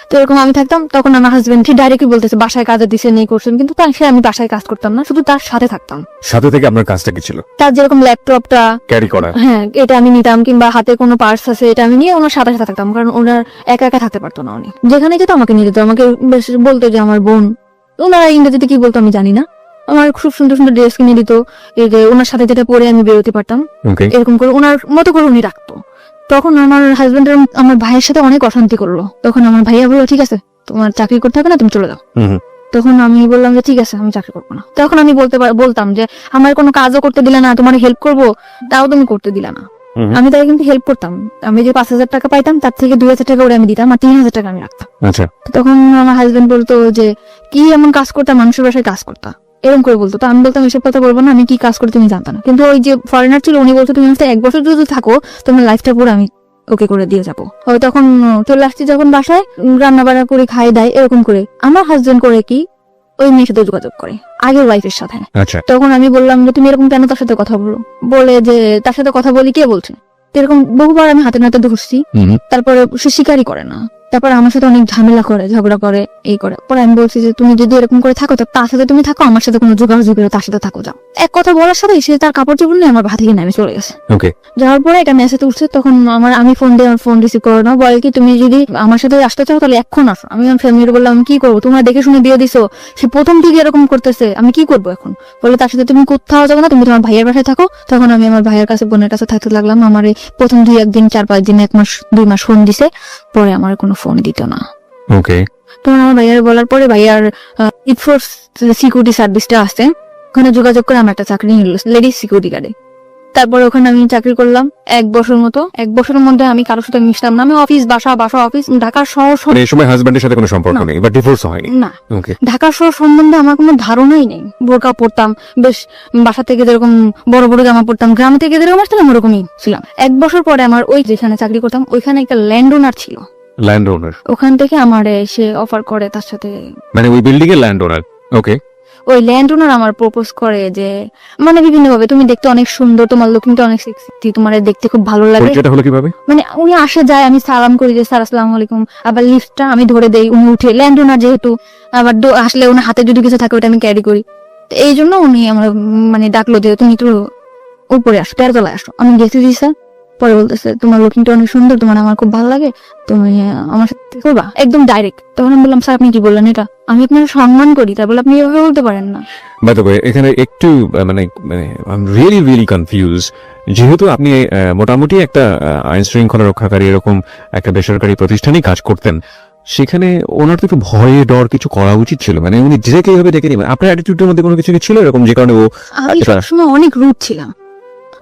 তো এরকম আমি থাকতাম। তখন আমার হাজবেন্ড ঠিক ডাইরেক্টলি বলতেছে বাসায় কাজে দিছে নেই করছেন, কিন্তু আমি বাসায় কাজ করতাম না, শুধু তার সাথে থাকতাম। সাথে থেকে আপনার কাজটা কি ছিল? তার যেরকম ল্যাপটপটা ক্যারি করা? হ্যাঁ, এটা আমি নিতাম, কিংবা হাতে কোনো পার্স আছে এটা আমি নিয়ে ওনার সাথে সাথে থাকতাম, কারণ ওনার একা একা থাকতে পারতো না। উনি যেখানে যেত আমাকে নিয়ে যেত, আমাকে বেশ বলতো যে আমার বোন। ওনারা ইংরেজিতে কি বলতো আমি জানি না, আমার খুব সুন্দর সুন্দর ড্রেস কিনে দিত, এই যে ওনার সাথে যেটা পরে আমি বেরোতে পারতাম, ওকে। এরকম করে ওনার মতো করে উনি রাখতো। তখন আমার হাজবেন্ড আমার ভাইয়ের সাথে অনেক অশান্তি করলো। তখন আমার ভাইয়া বললো ঠিক আছে তোমার চাকরি করতে হবে না, তুমি চলে যাও। তখন আমি বললাম যে ঠিক আছে আমি চাকরি করবো না। তখন আমি বলতাম যে আমার কোনো কাজও করতে দিলে না, তোমার হেল্প করবো তাও তুমি করতে দিলে না। আমি তাই কিন্তু হেল্প করতাম। আমি যে 5,000 টাকা পাইতাম তার থেকে 2,000 টাকা ওরে আমি দিতাম, আর 3,000 টাকা আমি রাখতাম। আচ্ছা। তখন আমার হাজবেন্ড বলতো যে কি এমন কাজ করতাম, মানুষের বাসায় কাজ করতাম, এরকম করে বলতো। তো আমি বলতাম এসব কথা বলবো না, আমি কি কাজ করতে তুমি জানতাম না। কিন্তু ওই যে ফরেনার ছিল উনি বলতো তুমি আমার 1 বছর যদি থাকো তোমার লাইফটা পুরো আমি ওকে করে দিয়ে যাবো। তখন চলে আসছি যখন বাসায়, রান্না বান্না করে খাই দেয় এরকম করে। আমার হাজবেন্ড করে কি ওই মেয়ের সাথে যোগাযোগ করে, আগের ওয়াইফের সাথে। আচ্ছা। তখন আমি বললাম যে তুমি এরকম কেন তার সাথে কথা বলো? বলে যে তার সাথে কথা বলি কে বলছে? এরকম বহুবার আমি হাতে নাতে ধরছি, তারপরে সে স্বীকারই করে না। তারপর আমার সাথে অনেক ঝামেলা করে, ঝগড়া করে, এই করে। পরে আমি বলছি যে তুমি যদি এরকম করে থাকো তো তার সাথে তুমি থাকো, আমার সাথে কোনো যোগাযোগ করে তার সাথে থাকো, যাও। এক কথা বলার সাথে সে তার কাপড় চোপড় নিয়ে আমার ভাত থেকে নেমে চলে গেছে। ওকে। যাওয়ার পরে এটা মেসেজ উঠছে। তখন আমি ফোন দিয়ে ফোন রিসিভ করো না, বলে কি তুমি যদি আমার সাথে আসতে চাও তাহলে এখন আসো। আমি আমার ফ্যামিলি বললাম আমি কি করবো, তোমরা দেখে শুনে দিয়ে দিছো, সে প্রথম থেকে এরকম করতেছে, আমি কি করবো এখন? বলে তার সাথে তুমি কোথাও যাবো না, তুমি তোমার ভাইয়ের বাসায় থাকো। তখন আমি আমার ভাইয়ের কাছে, বোনের কাছে থাকতে লাগলাম। আমার এই প্রথম 2-1 দিন, 4-5 দিন, 1 মাস 2 মাস ফোন দিছে, পরে আমার কোনো ফোন দিত না। ওকে। তখন আমার ভাইয়ার বলার পরে ভাইয়ার ইটফোর্স সিকিউরিটি সার্ভিসটা আছে, ওখানে যোগাযোগ করে আমার একটা চাকরি নিল লেডিস সিকিউরিটি গার্ডে। তারপরে ওখানে আমি চাকরি করলাম 1 বছর মতো। 1 বছরের মধ্যে আমি কারোর সাথে মিশতাম না। আমি অফিস বাসা অফিস, ঢাকার শহর এই সময় হাজবেন্ডের সাথে কোনো সম্পর্ক নেই বা ডিভোর্স হয়নি? না। ওকে। ঢাকার শহর সম্বন্ধে আমার কোনো ধারণাই নেই। বোরকা পরতাম, বেশ বাসা থেকে যেরকম বড় বড় জামা পরতাম, গ্রাম থেকে যেরকম আসতাম ওরকমই ছিলাম। 1 বছর পরে আমার ওই যেখানে চাকরি করতাম ওইখানে একটা ল্যান্ড ওনার ছিল, ল্যান্ড ওনার। ওখান থেকে আমার সে অফার করে তার সাথে, মানে ওই বিল্ডিং এর ল্যান্ড ওনার? ওকে। ওই ল্যান্ড ওনার আমার প্রপোজ করে যে মানে বিভিন্ন ভাবে, তুমি দেখতে অনেক সুন্দর, তোমার লুকিংটা অনেক সেক্সি, তোমার দেখতে খুব ভালো লাগে। পরিচয়টা হলো কিভাবে? মানে উনি আসে যায়, আমি সালাম করি যে স্যার আসসালামু আলাইকুম, আবার লিফটটা আমি ধরে দেই, উনি উঠে, ল্যান্ড ওনার যেহেতু, আবার আসলে ওনার হাতে যদি কিছু থাকে ওটা আমি ক্যারি করি। তো এই জন্য উনি আমার মানে ডাকলো যে তুমি একটু উপরে আসো, 13 তলায় আসো। আমি গেছি জি স্যার। পরে বলতেছে তোমার লুকিংটা অনেক সুন্দর, তোমার আমার খুব ভালো লাগে, তুমি আমার সাথে করবা, একদম ডাইরেক্ট। তখন আমি বললাম স্যার আপনি কি বললেন এটা, আমি আপনার সম্মান করি, তাই বলে আপনি এভাবে বলতে পারেন না। বাই দ্য ওয়ে, এখানে একটু মানে মানে আই এম রিয়েলি কনফিউজ। যেহেতু আপনি মোটামুটি একটা আইন শৃঙ্খলা রক্ষাকারী এরকম একটা বেসরকারি প্রতিষ্ঠানেই কাজ করতেন, সেখানে ওনার তো একটু ভয়ে ডর কিছু করা উচিত ছিল। মানে উনি ডিরেক্ট এইভাবে ডেকে নেবেন, আপনার অ্যাটিটিউডের মধ্যে কোনো কিছু কি ছিল এরকম যে কারণে ও আমি সবসময় অনেক রুড ছিলাম,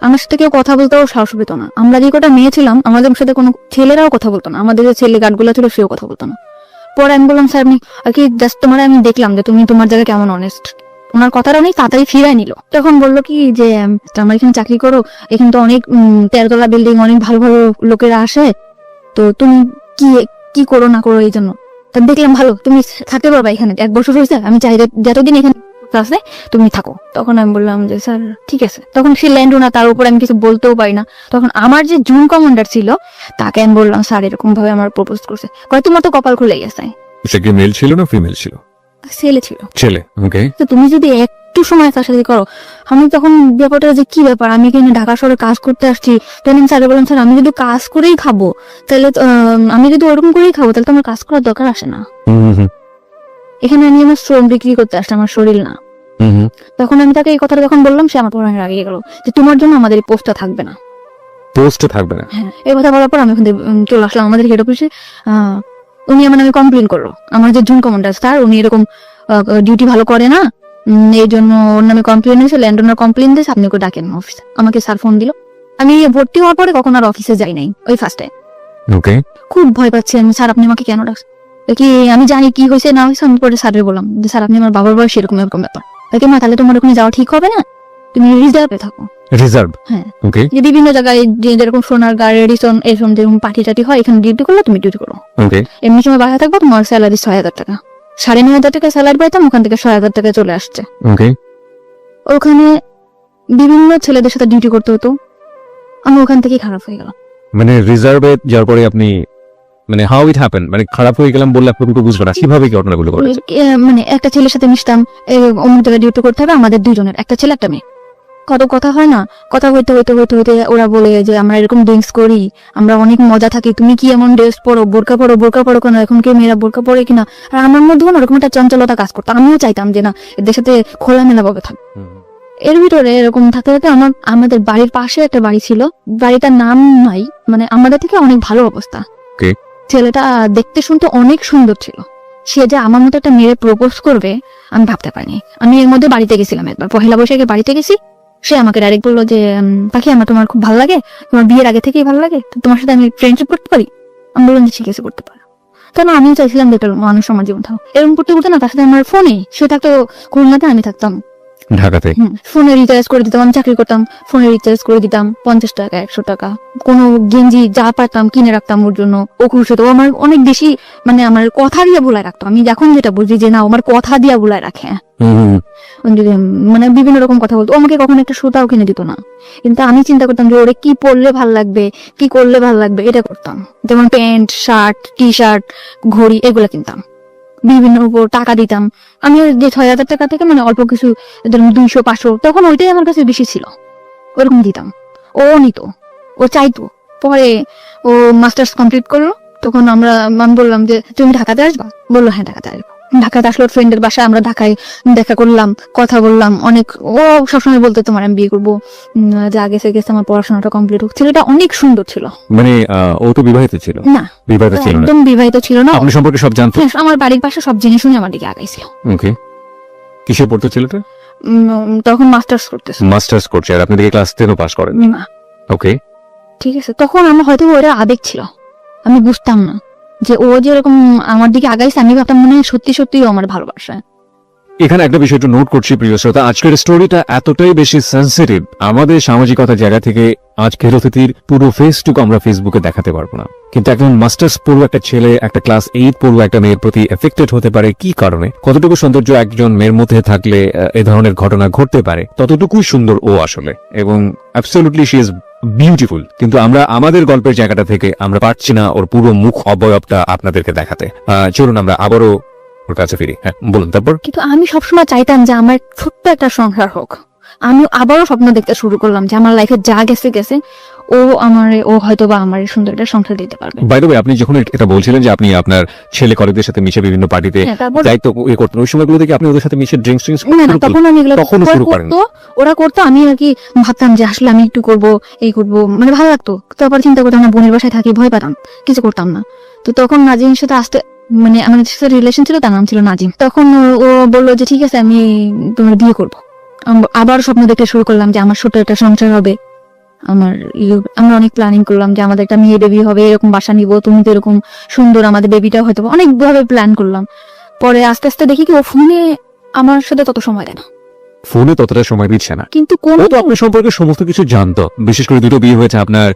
আমার সাথে কেউ কথা বলতেও সাহস পেত না। আমরা যে কটা মেয়ে ছিলাম আমাদের সাথে কোনো ছেলেরাও কথা বলতো না, আমাদের যে ছেলে গার্ডগুলো ছিল সেও কথা বলতো না। পরে আমি বললাম স্যার আপনি আর কি জাস্ট তোমার আমি দেখলাম যে তুমি তোমার জায়গায় কেমন অনেস্ট। ওনার কথাটা অনেক তাড়াতাড়ি ফিরাই নিল। তখন বললো কি যে আমার এখানে চাকরি করো, এখানে তো অনেক 13 তলা বিল্ডিং, অনেক ভালো ভালো লোকেরা আসে, তো তুমি কি কি করো না করো এই জন্য। তা দেখলাম ভালো, তুমি থাকতে পারবা এখানে, 1 বছর হয়েছে, আমি চাই যতদিন এখানে আছে তুমি থাকো। তখন আমি বললাম যে স্যার ঠিক আছে। তখন সে ল্যান্ড ওনার, তার উপর আমি কিছু বলতেও পারি না। তখন আমার যে জুন কমান্ডার ছিল তাকে আমি বললাম স্যার এরকম ভাবে আমার প্রপোজ করছে। কয় তোমার তো কপাল খুলে গেছে। সে কি মেল ছিল না ফিমেল ছিল? ছেলে ছিল। ছেলে, ওকে। তো তুমি যদি একটু সময় তার সাথে করো, আমি তখন ব্যাপারটা যে কি ব্যাপার, আমি এখানে ঢাকা শহরে কাজ করতে আসছি। তখন স্যার বললাম স্যার আমি যদি কাজ করেই খাবো তাহলে আমি যদি ওরকম করেই খাবো তাহলে তো আমার কাজ করার দরকার আসে না। এখানে আমি আমার শ্রম বিক্রি করতে আসছি, আমার শরীর না। তখন আমি তাকে এই কথাটা যখন বললাম সে আমার পড়ানো রাগিয়ে গেল যে তোমার জন্য আমাদের এই পোস্টটা থাকবে না। পোস্টে থাকবে না? হ্যাঁ, এই কথা বলার পর আমি ওখান থেকে চলে আসলাম আমাদের হেড অফিসে। উনি আমার নামে কমপ্লেন করলো, আমার যে জুন কমান্ডার স্যার উনি এরকম ডিউটি ভালো করে না, এই জন্য ওর নামে কমপ্লেন হয়েছে, ল্যান্ড ওনার কমপ্লেন দিয়েছে, আপনি ওকে ডাকেন অফিসে। আমাকে স্যার ফোন দিল। আমি ভর্তি হওয়ার পরে কখন আর অফিসে যাই নাই, ওই ফার্স্টে ওকে। খুব ভয় পাচ্ছি আমি, স্যার আপনি আমাকে কেন ডাকছেন, কি আমি জানি কি হয়েছে না হয়েছে। আমি পরে স্যারের বললাম যে স্যার আপনি আমার বাবার বয়স এরকম এরকম ব্যাপার, মা তাহলে তোমার ওখানে যাওয়া ঠিক হবে না, তুমি রিজার্ভে থাকো। রিজার্ভ? হ্যাঁ, ওকে। যে বিভিন্ন জায়গায় যেরকম সোনার গাড়ি রেডিসন এরকম যেরকম পার্টি টাটি হয় এখানে ডিউটি করলে তুমি ডিউটি করো। ওকে। এমনি সময় বাসা থাকবো, তোমার স্যালারি 6,000 টাকা, 9,500 টাকা স্যালারি পাইতাম, ওখান থেকে 6,000 টাকা চলে আসছে। ওকে। ওখানে বিভিন্ন ছেলেদের সাথে ডিউটি করতে হতো, আমি ওখান থেকেই খারাপ হয়ে গেলাম। মানে রিজার্ভে যাওয়ার পরে আপনি মানে হাউ ইট হ্যাপেন, মানে খারাপ হয়ে গেলাম বললে আপনি কিন্তু বুঝবেন না কিভাবে কি ঘটনাগুলো ঘটেছে। মানে একটা ছেলের সাথে মিশতাম, অমুক জায়গায় ডিউটি করতে হবে, আমাদের দুইজনের, একটা ছেলে একটা মেয়ে। কত কথা হয় না, কথা হইতে হইতে হইতে হইতে ওরা বলে যে আমরা এরকম ড্রিঙ্কস করি, আমরা অনেক মজা থাকি, তুমি কি এমন ড্রেস পরো, বোরকা পরো, বোরকা পরো কেন, এখন কি মেয়েরা বোরকা পরে কিনা। আর আমার মধ্যেও না ওরকম একটা চঞ্চলতা কাজ করতো, আমিও চাইতাম যে না এদের সাথে খোলামেলা ভাবে থাক। এর ভিতরে এরকম থাকতে থাকতে আমাদের বাড়ির পাশে একটা বাড়ি ছিল, বাড়িটার নাম নাই, মানে আমাদের থেকে অনেক ভালো অবস্থা। ছেলেটা দেখতে শুনতে অনেক সুন্দর ছিল, সে যে আমার মতো একটা মেয়ে প্রপোজ করবে আমি ভাবতে পারিনি। আমি এর মধ্যে বাড়িতে গেছিলাম একবার, পহেলা বৈশাখে বাড়িতে গেছি। সে আমাকে ডাইরেক্ট বললো যে পাখি আমার তোমার খুব ভালো লাগে, তোমার বিয়ের আগে থেকেই ভালো লাগে, তো তোমার সাথে আমি ফ্রেন্ডশিপ করতে পারি। আমি বললাম যে ঠিক আছে করতে পারো। কেন আমিও চাইছিলাম যে একটা মানুষ আমার জীবন থাকুক। এরকম করতে করতে না তার সাথে আমার ফোনে, সে থাকতো খুলনাতে, আমি থাকতাম ঢাকাতে। ফোনে রিচার্জ করে দিতাম, আমি চাকরি করতাম, ফোনে রিচার্জ করে দিতাম 50 টাকা 100 টাকা, কোনো গেঞ্জি যা পারতাম কিনে রাখতাম ওর জন্য। ও খুশি হতো, আমার অনেক বেশি মানে আমার কথা দিয়ে বলায় রাখতো। আমি এখন যেটা বুঝি যে না আমার কথা দিয়ে বলায় রাখে, মানে বিভিন্ন রকম কথা বলতো। আমাকে কখনো একটা সুতাও কিনে দিত না, কিন্তু আমি চিন্তা করতাম যে ওরে কি পরলে ভাল লাগবে, কি করলে ভাল লাগবে, এটা করতাম। যেমন প্যান্ট, শার্ট, টি শার্ট, ঘড়ি এগুলো কিনতাম, বিভিন্ন উপর টাকা দিতাম। আমি যে 6,000 টাকা থেকে মানে অল্প কিছু, ধরুন 200-500, তখন ওইটাই আমার কাছে বেশি ছিল, ওরকম দিতাম। ও নিত, ও চাইতো। পরে ও মাস্টার্স কমপ্লিট করলো, তখন আমি বললাম যে তুমি ঢাকাতে আসবা, বললো হ্যাঁ ঢাকাতে আসবো। ঢাকাতে আসলো ফ্রেন্ডের বাসায়, আমরা ঢাকায় দেখা করলাম, কথা বললাম অনেক। ও সবসময় বলতো তোমার আমি বিয়ে করবো, যা গেছে গেছে, আমার পড়াশোনাটা কমপ্লিট হোক। ছেলেটা অনেক সুন্দর ছিল। মানে ও তো বিবাহিত ছিল? না, বিবাহিত ছিল না, একদম বিবাহিত ছিল না। আপনি সম্পর্কে সব জানতো? আমার বাড়ির পাশে সব জেনে শুনে আমার দিকে আগাইছিল। ওকে। কিসে পড়তো ছেলেটা? তখন মাস্টার্স করতেছে। মাস্টার্স করছে, আর আপনি দেখে ক্লাস 10 পাস করেন? ওকে, ঠিক আছে। তখন আমার হয়তো ওরা আবেগ ছিল, আমি বুঝতাম না যে ও যেরকম আমার দিকে আগাইছে, আমি ভাবতাম মনে হয় সত্যি সত্যি আমার ভালোবাসা। এখানে একটা বিষয় একটু নোট করছি প্রিয় শ্রোতা, আজকের স্টোরিটা এতটাই বেশি সেন্সিটিভ, আমাদের সামাজিকতার জায়গা থেকে আজকের অতিথির পুরো ফেসটুকু আমরা ফেসবুকে দেখাতে পারবো না, কিন্তু একজন মাস্টার্স পড়ুয়া একটা ছেলে একটা ক্লাস 8 পড়ুয়া একটা মেয়ের প্রতি এফেক্টেড হতে পারে কি কারণে, কতটুকু সৌন্দর্য একজন মেয়ের মধ্যে থাকলে এ ধরনের ঘটনা ঘটতে পারে, ততটুকুই সুন্দর ও আসলে, এবং অ্যাবসলিউটলি শি ইজ বিউটিফুল। কিন্তু আমরা আমাদের গল্পের জায়গাটা থেকে আমরা পারছি না ওর পুরো মুখ অবয়বটা আপনাদেরকে দেখাতে। চলুন আমরা আবারও ওর কাছে ফিরি। হ্যাঁ বলুন তারপর। কিন্তু আমি সবসময় চাইতাম যে আমার ছোট্ট একটা সংসার হোক। আমি আবারও স্বপ্ন দেখতে শুরু করলাম যে আমার লাইফে যা গেছে গেছে, ও হয়তো বা আমার এই সুন্দর একটা সংসার দিতে পারবে। বাই দ্য ওয়ে, আপনি যখন এটা বলছিলেন যে আপনি আপনার ছেলে কলেজদের সাথে মিশে বিভিন্ন পার্টিতে হ্যাঁ, তারপর দায়িত্ব করতেন, ওই সময়গুলো থেকে আপনি ওদের সাথে মিশে ড্রিঙ্কস না না, তখন আমি এগুলো তখনও শুরু করেন? ওরা করতো, আমি আর কি ভাবতাম যে আসলে আমি একটু করব, এই করব, মানে ভালো লাগতো। তারপর চিন্তা করতাম না, বোনের বাসায় থাকি, ভয় পেতাম, কিছু করতাম না। তো তখন নাজিমের সাথে আসতে, মানে আমাদের সাথে রিলেশন ছিল, তার নাম ছিল নাজিম। তখন ও বললো যে ঠিক আছে আমি তোমার বিয়ে করবো। আবার স্বপ্ন দেখতে শুরু করলাম যে আমার ছোট একটা সংসার হবে, আমরা অনেক প্ল্যানিং করলাম যে আমাদের একটা মেয়ে বেবি হবে, এরকম বাসা নিব, তুমি তো এরকম সুন্দর, আমাদের বেবিটা হয়তো, অনেক ভাবে প্ল্যান করলাম। পরে আস্তে আস্তে দেখি কি ও ফোনে আমার সাথে তত সময় দেয় না, ফোনে ততটা সময় দিচ্ছে না। কিন্তু কোন ও তো আপনার সম্পর্কে সমস্ত কিছু জানতো, বিশেষ করে দুটো বিয়ে হয়েছে আপনার,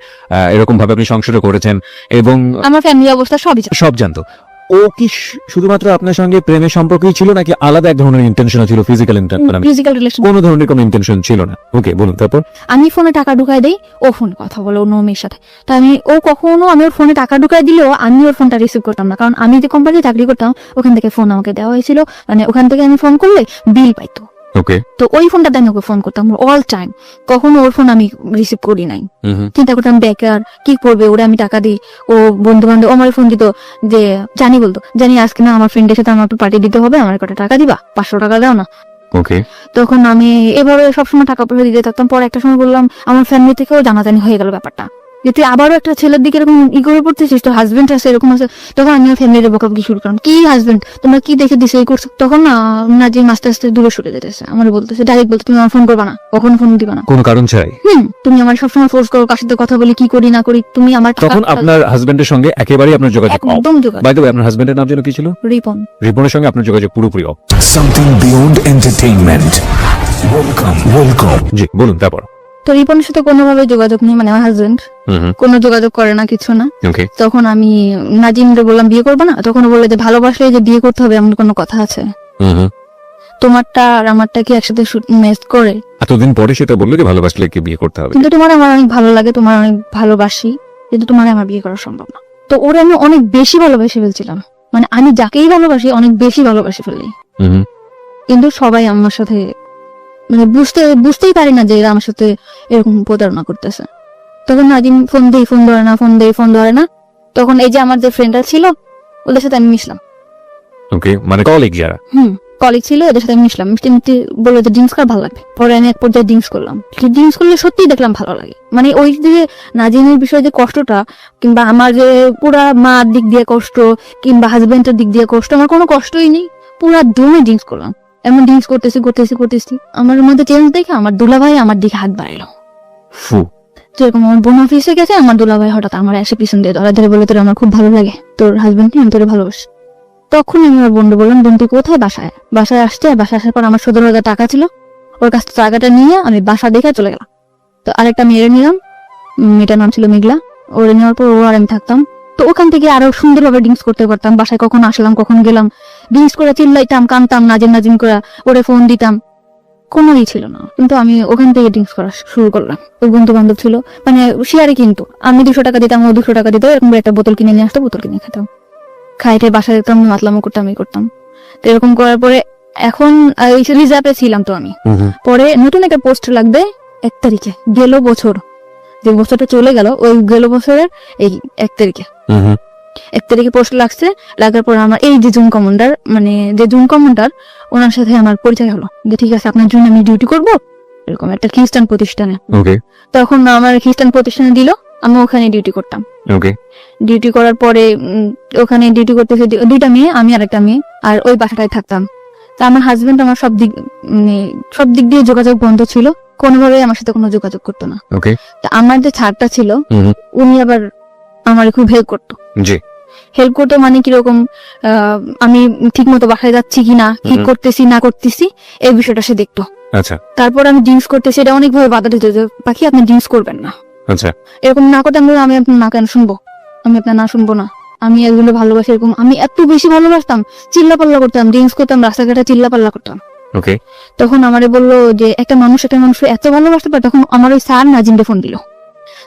এরকম ভাবে আপনি সংসারও করেছেন এবং আমার ফ্যামিলি অবস্থা সবই জানে। সব জানতো। ও কি শুধুমাত্র আপনার সঙ্গে প্রেমের সম্পর্কই ছিল নাকি আলাদা এক ধরনের ইন্টেনশন ছিল, ফিজিক্যাল ইন্টেনশন? ফিজিক্যাল রিলেশন, কোনো ধরনের কোনো ইন্টেনশন ছিল না। ওকে বলুন তারপর। আমি ফোনে টাকা ঢুকাই দেই, ও ফোনে কথা বলে অন্য মেয়ের সাথে। তা ও কখনো আমি ওর ফোনে টাকা ঢুকাই দিলেও আমি ওর ফোনটা রিসিভ করতাম না, কারণ আমি যে কোম্পানিতে চাকরি করতাম ওখান থেকে ফোন আমাকে দেওয়া হয়েছিল, মানে ওখান থেকে আমি ফোন করলে বিল পাইতো। ওকে। তো ওই ফোনটাতে আমি ওকে ফোন করতাম অল টাইম, কখনো ওর ফোন আমি রিসিভ করি নাই। চিন্তা করতাম বেকার, কি করবে, ওরা আমি টাকা দিই, ও বন্ধু বান্ধব আমার ফোন দিত, যে বলতো জানি আজকে না আমার ফ্রেন্ডের সাথে আমার একটু পার্টি দিতে হবে, আমার কটা টাকা দিবা, 500 টাকা দাও না। ওকে। তখন আমি এভাবে সবসময় টাকা পয়সা দিতে থাকতাম। পরে একটা সময় বললাম, আমার ফ্যামিলি থেকেও জানাজানি হয়ে গেল ব্যাপারটা, যে তুই আবারও একটা ছেলের দিকে এরকম করে পড়তেছিস, তোর হাজবেন্ড আছে এরকম আছে। তখন আমি ফ্যামিলির বকাবকি শুরু করলাম, কি হাজবেন্ড, তোমরা কি দেখে দিছে এই করছো। তখন নাজিম আস্তে আস্তে দূরে সরে যেতেছে, আমার বলতেছে ডাইরেক্ট, বলতে তুমি আমার ফোন করবা না, কখনো ফোন দিবা না, কোনো কারণ ছাড়াই। তুমি আমার সবসময় ফোর্স করো, কার সাথে কথা বলি, কি করি না করি, তুমি আমার তখন আপনার হাজবেন্ডের সঙ্গে একেবারেই আপনার যোগাযোগ অফ। একদম যোগাযোগ। বাই দ্য ওয়ে, আপনার হাজবেন্ডের নাম যেন কি ছিল? রিপন। রিপনের সঙ্গে আপনার যোগাযোগ পুরোপুরি of. Something beyond entertainment. Welcome. জি বলুন তারপর। তো রিপনের সাথে কোনোভাবে যোগাযোগ নেই, মানে আমার হাজবেন্ড কোনো যোগাযোগ করে না, কিছু না। ওকে। তখন আমি নাজিমরে বললাম বিয়ে করবো না, তখন ও বললো যে ভালোবাসলে যে বিয়ে করতে হবে এমন কোনো কথা আছে, তোমারটা আর আমারটা কি একসাথে ম্যাচ করে? এতদিন পরে সেটা বললো যে ভালোবাসলে কি বিয়ে করতে হবে, কিন্তু তোমার আমার অনেক ভালো লাগে, তোমার অনেক ভালোবাসি, কিন্তু তোমার আমার বিয়ে করা সম্ভব না। তো ওরে আমি অনেক বেশি ভালোবেসে ফেলছিলাম, মানে আমি যাকেই ভালোবাসি অনেক বেশি ভালোবাসি ফেলি, কিন্তু সবাই আমার সাথে মানে বুঝতেই পারি না যে এরা আমার সাথে এরকম প্রতারণা করতেছে। তখন নাজিম ফোন দেই, ফোন ধরে না, ফোন ধরে না। তখন এই যে আমার যে ফ্রেন্ডরা ছিল ওদের সাথে আমি মিশলাম। ওকে, মানে কলিগ যারা কলিগ ছিল এদের সাথে আমি মিশলাম, মিশতে বললো যে ড্রিঙ্কস করা ভালো লাগবে। পরে আমি এক পর্যায়ে ড্রিঙ্কস করলাম, ড্রিঙ্কস করলে সত্যিই দেখলাম ভালো লাগে। মানে ওই যে নাজিমের বিষয়ে যে কষ্টটা, কিংবা আমার যে পুরা মার দিক দিয়ে কষ্ট, কিংবা হাজবেন্ডের দিক দিয়ে কষ্ট, আমার কোনো কষ্টই নেই, পুরা দমে ড্রিঙ্কস করলাম। এমন ড্রিঙ্কস করতেছি আমার মধ্যে চেঞ্জ দেখে আমার দুলাভাই আমার দিকে হাত বাড়াইলো। যেরকম আমার বোন অফিসে গেছে, আমার দুলাভাই হঠাৎ আমার এসে পিছন দিয়ে ধরে বলে, তোর আমার খুব ভালো লাগে, তোর হাজবেন্ড আমি তোরে ভালোবাসি। তখন আমি আমার বোনকে বললাম, বোন তুই কোথায়? বাসায় আসছে। বাসায় আসার পর আমার 17,000 টাকা ছিল, ওর কাছ থেকে টাকাটা নিয়ে আমি বাসা দেখে চলে গেলাম। তো আরেকটা মেয়েরে নিলাম, মেয়েটার নাম ছিল মেঘলা। ওরে নেওয়ার পর ও আর আমি থাকতাম। তো ওখান থেকে আরো সুন্দরভাবে ড্রিঙ্কস করতে পারতাম। বাসায় কখন আসলাম কখন গেলাম, ড্রিঙ্কস করে চিল্লাইতাম, কানতাম, নাজিম করে ওরে ফোন দিতাম, কোনোই ছিল না। কিন্তু আমি ওখান থেকে ড্রিঙ্কস করা শুরু করলাম। ওই বন্ধু বান্ধব ছিল, মানে শেয়ারে, কিন্তু আমি 200 টাকা দিতাম, ও 200 টাকা দিত, এরকম একটা বোতল কিনে নিয়ে আসতো, বোতল কিনে খেতাম, খাইতে বাসায় যেতাম, মাতলামো করতাম, এই করতাম। তো এরকম করার পরে এখন রিজার্ভে ছিলাম। তো আমি পরে নতুন একটা পোস্ট লাগবে 1 তারিখে, গেল বছর, যে বছরটা চলে গেল, ওই গেল বছরের এই 1 তারিখে 1 তারিখে পোস্ট লাগছে। লাগার পর আমার এই যে জুন কমান্ডার ওনার সাথে আমার পরিচয় হলো, যে ঠিক আছে আপনার জন্য আমি ডিউটি করব এরকম একটা খ্রিস্টান প্রতিষ্ঠানে। তখন আমার খ্রিস্টান প্রতিষ্ঠানে দিল, আমি ওখানে ডিউটি করতাম। ডিউটি করার পরে ওখানে ডিউটি করতেছে 2টা মেয়ে, আমি আর একটা মেয়ে, আর ওই বাসাটায় থাকতাম। তা আমার হাজবেন্ড আমার সব দিক দিয়ে যোগাযোগ বন্ধ ছিল, কোনোভাবে আমার সাথে কোনো যোগাযোগ করতো না। তা আমার যে ছাড়টা ছিল উনি আবার আমার খুব হেল্প করতো। হেল্প করতো মানে কিরকম আমি ঠিক মতো বাসায় যাচ্ছি কিনা, কি করতেছি না করতেছি, এই বিষয়টা সে দেখতো। আচ্ছা তারপর আমি ড্রিঙ্কস করতেছি, এটা অনেকভাবে বাধা দিত যে পাখি আপনি ড্রিঙ্কস করবেন না, আচ্ছা এরকম না করতে আমি আপনার না কেন শুনবো, আমি আপনার না শুনবো না, আমি এগুলো ভালোবাসি। এরকম আমি এত বেশি ভালোবাসতাম, চিল্লাপাল্লা করতাম, ড্রিঙ্কস করতাম, রাস্তাঘাটে চিল্লাপাল্লা করতাম। ওকে তখন আমারে বললো যে একটা মানুষ এত ভালোবাসতে পারে। তখন আমার ওই স্যার নাজিমটা ফোন দিল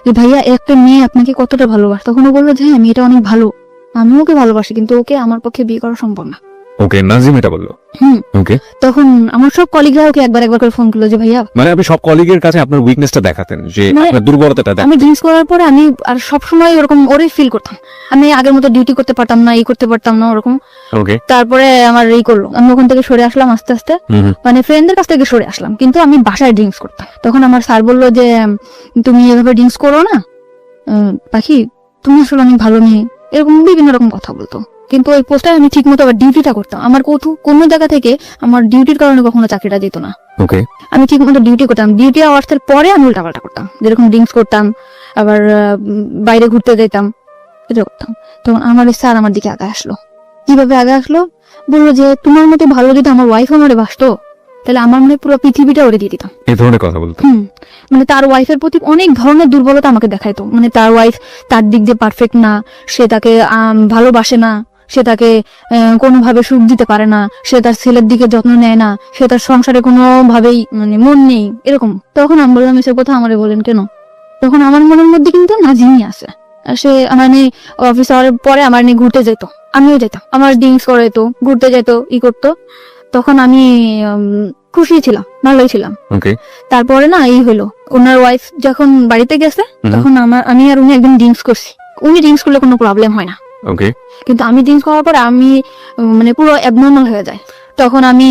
যে ভাইয়া একটা মেয়ে আপনাকে কতটা ভালোবাসে। তখন ও বললো যে হ্যাঁ মেয়েটা অনেক ভালো, আমি ওকে ভালোবাসি, কিন্তু ওকে আমার পক্ষে বিয়ে করা সম্ভব না। ওকে নাজিম এটা বললো। হুম। ওকে তখন আমার সব কলিগরা ওকে একবার করে ফোন করলো যে ভাইয়া, মানে আপনি সব কলিগের কাছে আপনার উইকনেসটা দেখাতেন, যে মানে আপনার দুর্বলতাটা দেখাতেন। আমি ড্রিঙ্কস করার পরে আমি আর সবসময় ওরকম ওরে ফিল করতাম, আমি আগের মতো ডিউটি করতে পারতাম না, করতে পারতাম না ওরকম। ওকে তারপরে আমার করলো, আমি ওখান থেকে সরে আসলাম আস্তে আস্তে, মানে ফ্রেন্ডদের কাছ থেকে সরে আসলাম, কিন্তু আমি বাসায় ড্রিঙ্কস করতাম। তখন আমার স্যার বললো যে তুমি এভাবে ড্রিঙ্কস করো না পাখি, তুমি আসলে অনেক ভালো মেয়ে, এরকম বিভিন্ন রকম কথা বলতো। কিন্তু ওই পোস্টে আমি ঠিক মতো আবার ডিউটিটা করতাম, আমার কোনো জায়গা থেকে আমার ডিউটির কারণে কখনো চাকরিটা দিত না। ওকে আমি ঠিক মতো ডিউটি করতাম, ডিউটি আওয়ার্সের পরে আমি উল্টাপাল্টা করতাম, যেরকম ড্রিঙ্কস করতাম, আবার বাইরে ঘুরতে যেতাম, এটা করতাম। তখন আমার স্যার আমার দিকে আগে আসলো। কিভাবে আগে আসলো? বললো যে তোমার মতো ভালো যদি আমার ওয়াইফ আমারে বাসতো, তাহলে আমার মনে হয় পুরো পৃথিবীটা ওরে দিয়ে দিতাম। এই ধরনের কথা বলতো। মানে তার ওয়াইফের প্রতি অনেক ধরনের দুর্বলতা আমাকে দেখাইতো, মানে তার ওয়াইফ তার দিক দিয়ে পারফেক্ট না, সে তাকে ভালোবাসে না, সে তাকে কোনোভাবে সুখ দিতে পারে না, সে তার ছেলের দিকে যত্ন নেয় না, সে তার সংসারে কোনোভাবেই মানে মন নেই, এরকম। তখন আমি বললাম এসব কথা আমারে বলেন কেন? তখন আমার মনের মধ্যে কিন্তু নাজিমই আছে। আর সে আমার নিয়ে অফিস আওয়ারের পরে আমার নিয়ে ঘুরতে যেত, আমিও যেতাম, আমার ড্রিঙ্কস করে যেত, ঘুরতে যেত, করতো। তখন আমি খুশি ছিলাম, ভালোই ছিলাম। ওকে তারপরে না এই হলো, ওনার ওয়াইফ যখন বাড়িতে গেছে তখন আমি আর উনি একদিন ড্রিঙ্কস করছি। উনি ড্রিঙ্কস করলে কোনো প্রবলেম হয় না, ওকে কিন্তু আমি ড্রিঙ্কস করার পরে আমি মানে পুরো অ্যাবনর্মাল হয়ে যায়। তখন আমি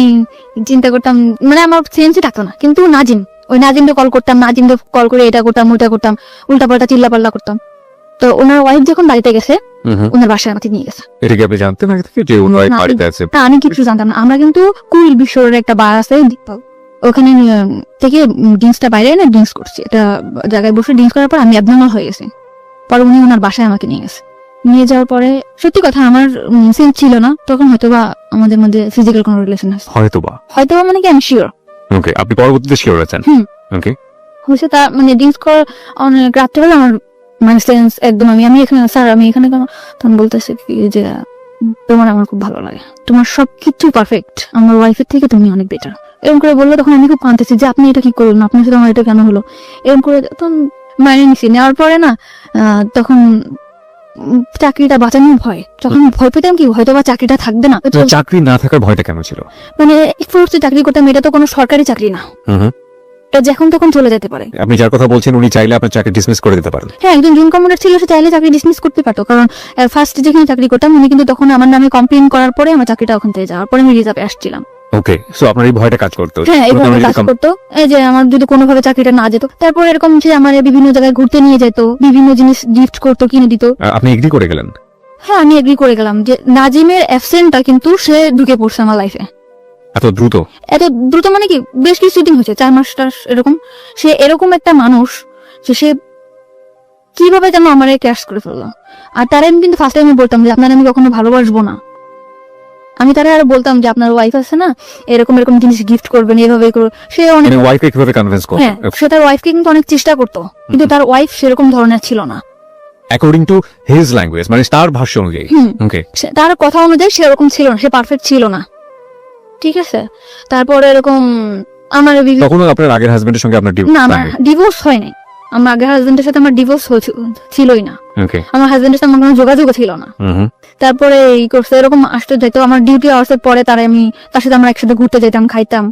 চিন্তা করতাম, মানে আমার সেন্সই থাকতো না। কিন্তু ওই নাজিমকে কল করতাম, নাজিমকে কল করে এটা করতাম ওইটা করতাম, উল্টাপাল্টা চিল্লাপাল্লা করতাম। তো ওনার ওয়াইফ যখন বাড়িতে গেছে, ওনার বাসায় আমাকে নিয়ে গেছে। এটা কি আপনি জানতেন আগে থেকে যে ওনার না, বাড়িতে আছে? না, আমি কিছু জানতাম না। আমরা কিন্তু কুল বিশ্বরের একটা বার আছে দীপক, ওখানে থেকে ড্রিঙ্কসটা বাইরে এনে ড্রিঙ্কস করছি, এটা জায়গায় বসে ড্রিঙ্কস করার পর আমি অ্যাবনর্মাল হয়ে গেছি। পরে উনি ওনার বাসায় আমাকে নিয়ে গেছে। নিয়ে যাওয়ার পরে সত্যি কথা আমার সেন্স ছিল না তখন, হয়তোবা আমাদের মধ্যে ফিজিক্যাল কোনো রিলেশন আছে, হয়তোবা মানে কি আমি শিওর। ওকে আপনি পরবর্তীতে শিওর আছেন? ওকে হয়েছে তার মানে ড্রিঙ্কস করার অনেক রাত্রে হলে আমার মানে সেন্স একদম আমি এখানে স্যার, আমি এখানে কেন? তখন বলতেছে কি যে তোমার আমার খুব ভালো লাগে, তোমার সবকিছু পারফেক্ট, আমার ওয়াইফের থেকে তুমি অনেক বেটার, এরকম করে বললো। তখন আমি খুব কাঁদতেছি যে আপনি এটা কি করলেন, আপনার সাথে আমার এটা কেন হলো, এরকম করে। তখন মাইনে নিছি, নেওয়ার পরে না তখন চাকরিটা বাঁচানোর ভয়, যখন ভয় পেতাম কি হয়তো বা চাকরিটা থাকবে না। তো চাকরি না থাকার ভয়টা কেন ছিল? মানে ফোর্সে চাকরি করতাম, এটা তো কোনো সরকারি চাকরি না, এটা যখন তখন চলে যেতে পারে। আপনি যার কথা বলছেন উনি চাইলে আপনার চাকরি ডিসমিস করে দিতে পারেন। হ্যাঁ, একজন জুন কমান্ডার ছিল, সে চাইলে চাকরি ডিসমিস করতে পারতো। কারণ ফার্স্ট যেখানে চাকরি করতাম উনি কিন্তু তখন আমার নামে কমপ্লেন করার পরে আমার চাকরিটা ওখান থেকে যাওয়ার পরে আমি রিজার্ভে আসছিলাম। ওকে সো আপনার এই ভয়টা কাজ করতো? হ্যাঁ, এইভাবে কাজ করতো, এই যে আমার যদি কোনোভাবে চাকরিটা না যেত। তারপর এরকম যে আমার বিভিন্ন জায়গায় ঘুরতে নিয়ে যেত, বিভিন্ন জিনিস গিফট করতো, কিনে দিত। আপনি এগ্রি করে গেলেন? হ্যাঁ, আমি এগ্রি করে গেলাম যে নাজিমের অ্যাবসেন্টটা কিন্তু সে ঢুকে পড়ছে আমার লাইফে এত দ্রুত। মানে কি বেশ কিছু দিন হয়েছে, 4 মাস এরকম। সে এরকম একটা মানুষ যে সে কিভাবে যেন আমার ক্যাশ করে ফেললো। আর তারা আমি কিন্তু ফার্স্ট টাইমে বলতাম যে আপনার আমি কখনো ভালোবাসবো না। আমি তারা আর বলতাম যে আপনার ওয়াইফ আছে না, এরকম এরকম জিনিস গিফট করবেন, এভাবে করো। সে অনেক ওয়াইফকে কিভাবে কনভিন্স করবে? হ্যাঁ, সে তার ওয়াইফকে কিন্তু অনেক চেষ্টা করতো, কিন্তু তার ওয়াইফ সেরকম ধরনের ছিল না অ্যাকর্ডিং টু হিজ ল্যাঙ্গুয়েজ, মানে তার ভাষ্য অনুযায়ী। ওকে তার কথা অনুযায়ী সেরকম ছিল না, সে পারফেক্ট ছিল না, ঠিক আছে। তারপরে এরকম আমার তখন আপনার আগের হাজবেন্ডের সঙ্গে আপনার না, আমার ডিভোর্স হয় নাই। আমার আগের হাজবেন্ডের সাথে আমার ডিভোর্স ছিলই না। ওকে আমার হাজবেন্ডের সাথে আমার কোনো যোগাযোগ ছিল না। তারপরে এই করছে এরকম আসতে যাইতো, আমার ডিউটি আওয়ার্সের পরে তার সাথে আমরা একসাথে ঘুরতে যেতাম, খাইতাম,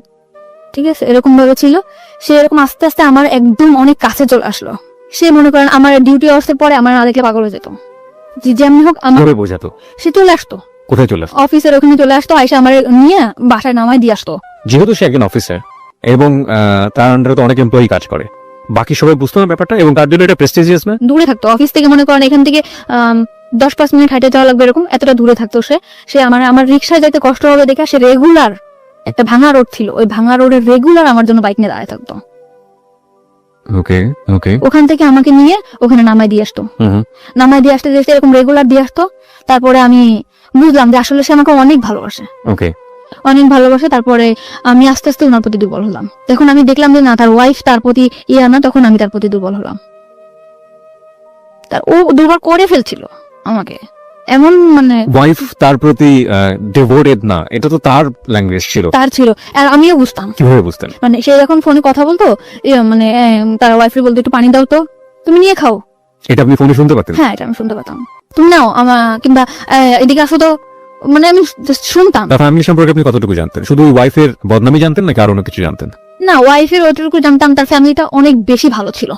ঠিক আছে, এরকম ভাবে ছিল। সে এরকম আস্তে আস্তে আমার একদম অনেক কাছে চলে আসলো। সে মনে করেন আমার ডিউটি আওয়ার্সের পরে আমার না দেখলে পাগল হয়ে যেত, যেমনি হোক আমার বোঝাতো। সে চলে আসতো, কোথায় চলে আসতো? অফিসের ওখানে চলে আসতো, আইসা আমার নিয়ে বাসায় নামায় দিয়ে আসতো। যেহেতু সে একজন অফিসার এবং তার আন্ডারে তো অনেক এমপ্লয়ি কাজ করে, বাকি সবাই বুঝতো না ব্যাপারটা, এবং তার জন্য এটা প্রেস্টিজিয়াস না? দূরে থাকতো অফিস থেকে, মনে করেন এখান থেকে 10-5 মিনিট হাঁটে যাওয়া লাগবে, এরকম এতটা দূরে থাকতো সে আমার রিক্সায় যাইতে কষ্ট হবে দেখে সে রেগুলার, একটা ভাঙা রোড ছিল, ওই ভাঙা রোডের রেগুলার আমার জন্য বাইক নিয়ে দাঁড়ায় থাকতো। ওকে ওকে ওখান থেকে আমাকে নিয়ে ওখানে নামাই দিয়ে আসতো, নামাই দিয়ে আসতে আসতে এরকম রেগুলার দিয়ে আসতো। তারপরে আমি বুঝলাম যে আসলে সে আমাকে অনেক ভালোবাসে, ওকে অনেক ভালোবাসে। তারপরে আমি আস্তে আস্তে ওনার প্রতি দুর্বল হলাম। যখন আমি দেখলাম যে না, তার ওয়াইফ তার প্রতি ইয়া না, তখন আমি তার প্রতি দুর্বল হলাম। ও দুর্বল করে ফেলছিল আমাকে, এমন মানে ওয়াইফ তার প্রতি ডিভোটেড না, এটা তো তার ল্যাঙ্গুয়েজ ছিল। তার ছিল, আর আমিও বুঝতাম। কিভাবে বুঝতেন? মানে সে যখন ফোনে কথা বলতো, মানে তার ওয়াইফের বলতো একটু পানি দাও তো, তুমি নিয়ে খাও। এটা আপনি ফোনে শুনতে পাতেন? হ্যাঁ, এটা আমি শুনতে পেতাম। তুমি নাও কিংবা এদিকে আসো তো, মানে আমি just শুনতাম। তার ফ্যামিলি সম্পর্কে আপনি কতটুকু জানতেন? শুধু ওই ওয়াইফের বদনামই জানতেন নাকি আরো অন্য কিছু জানতেন? না, ওয়াইফের ওইটুকু জানতাম, তার ফ্যামিলিটা অনেক বেশি ভালো ছিল।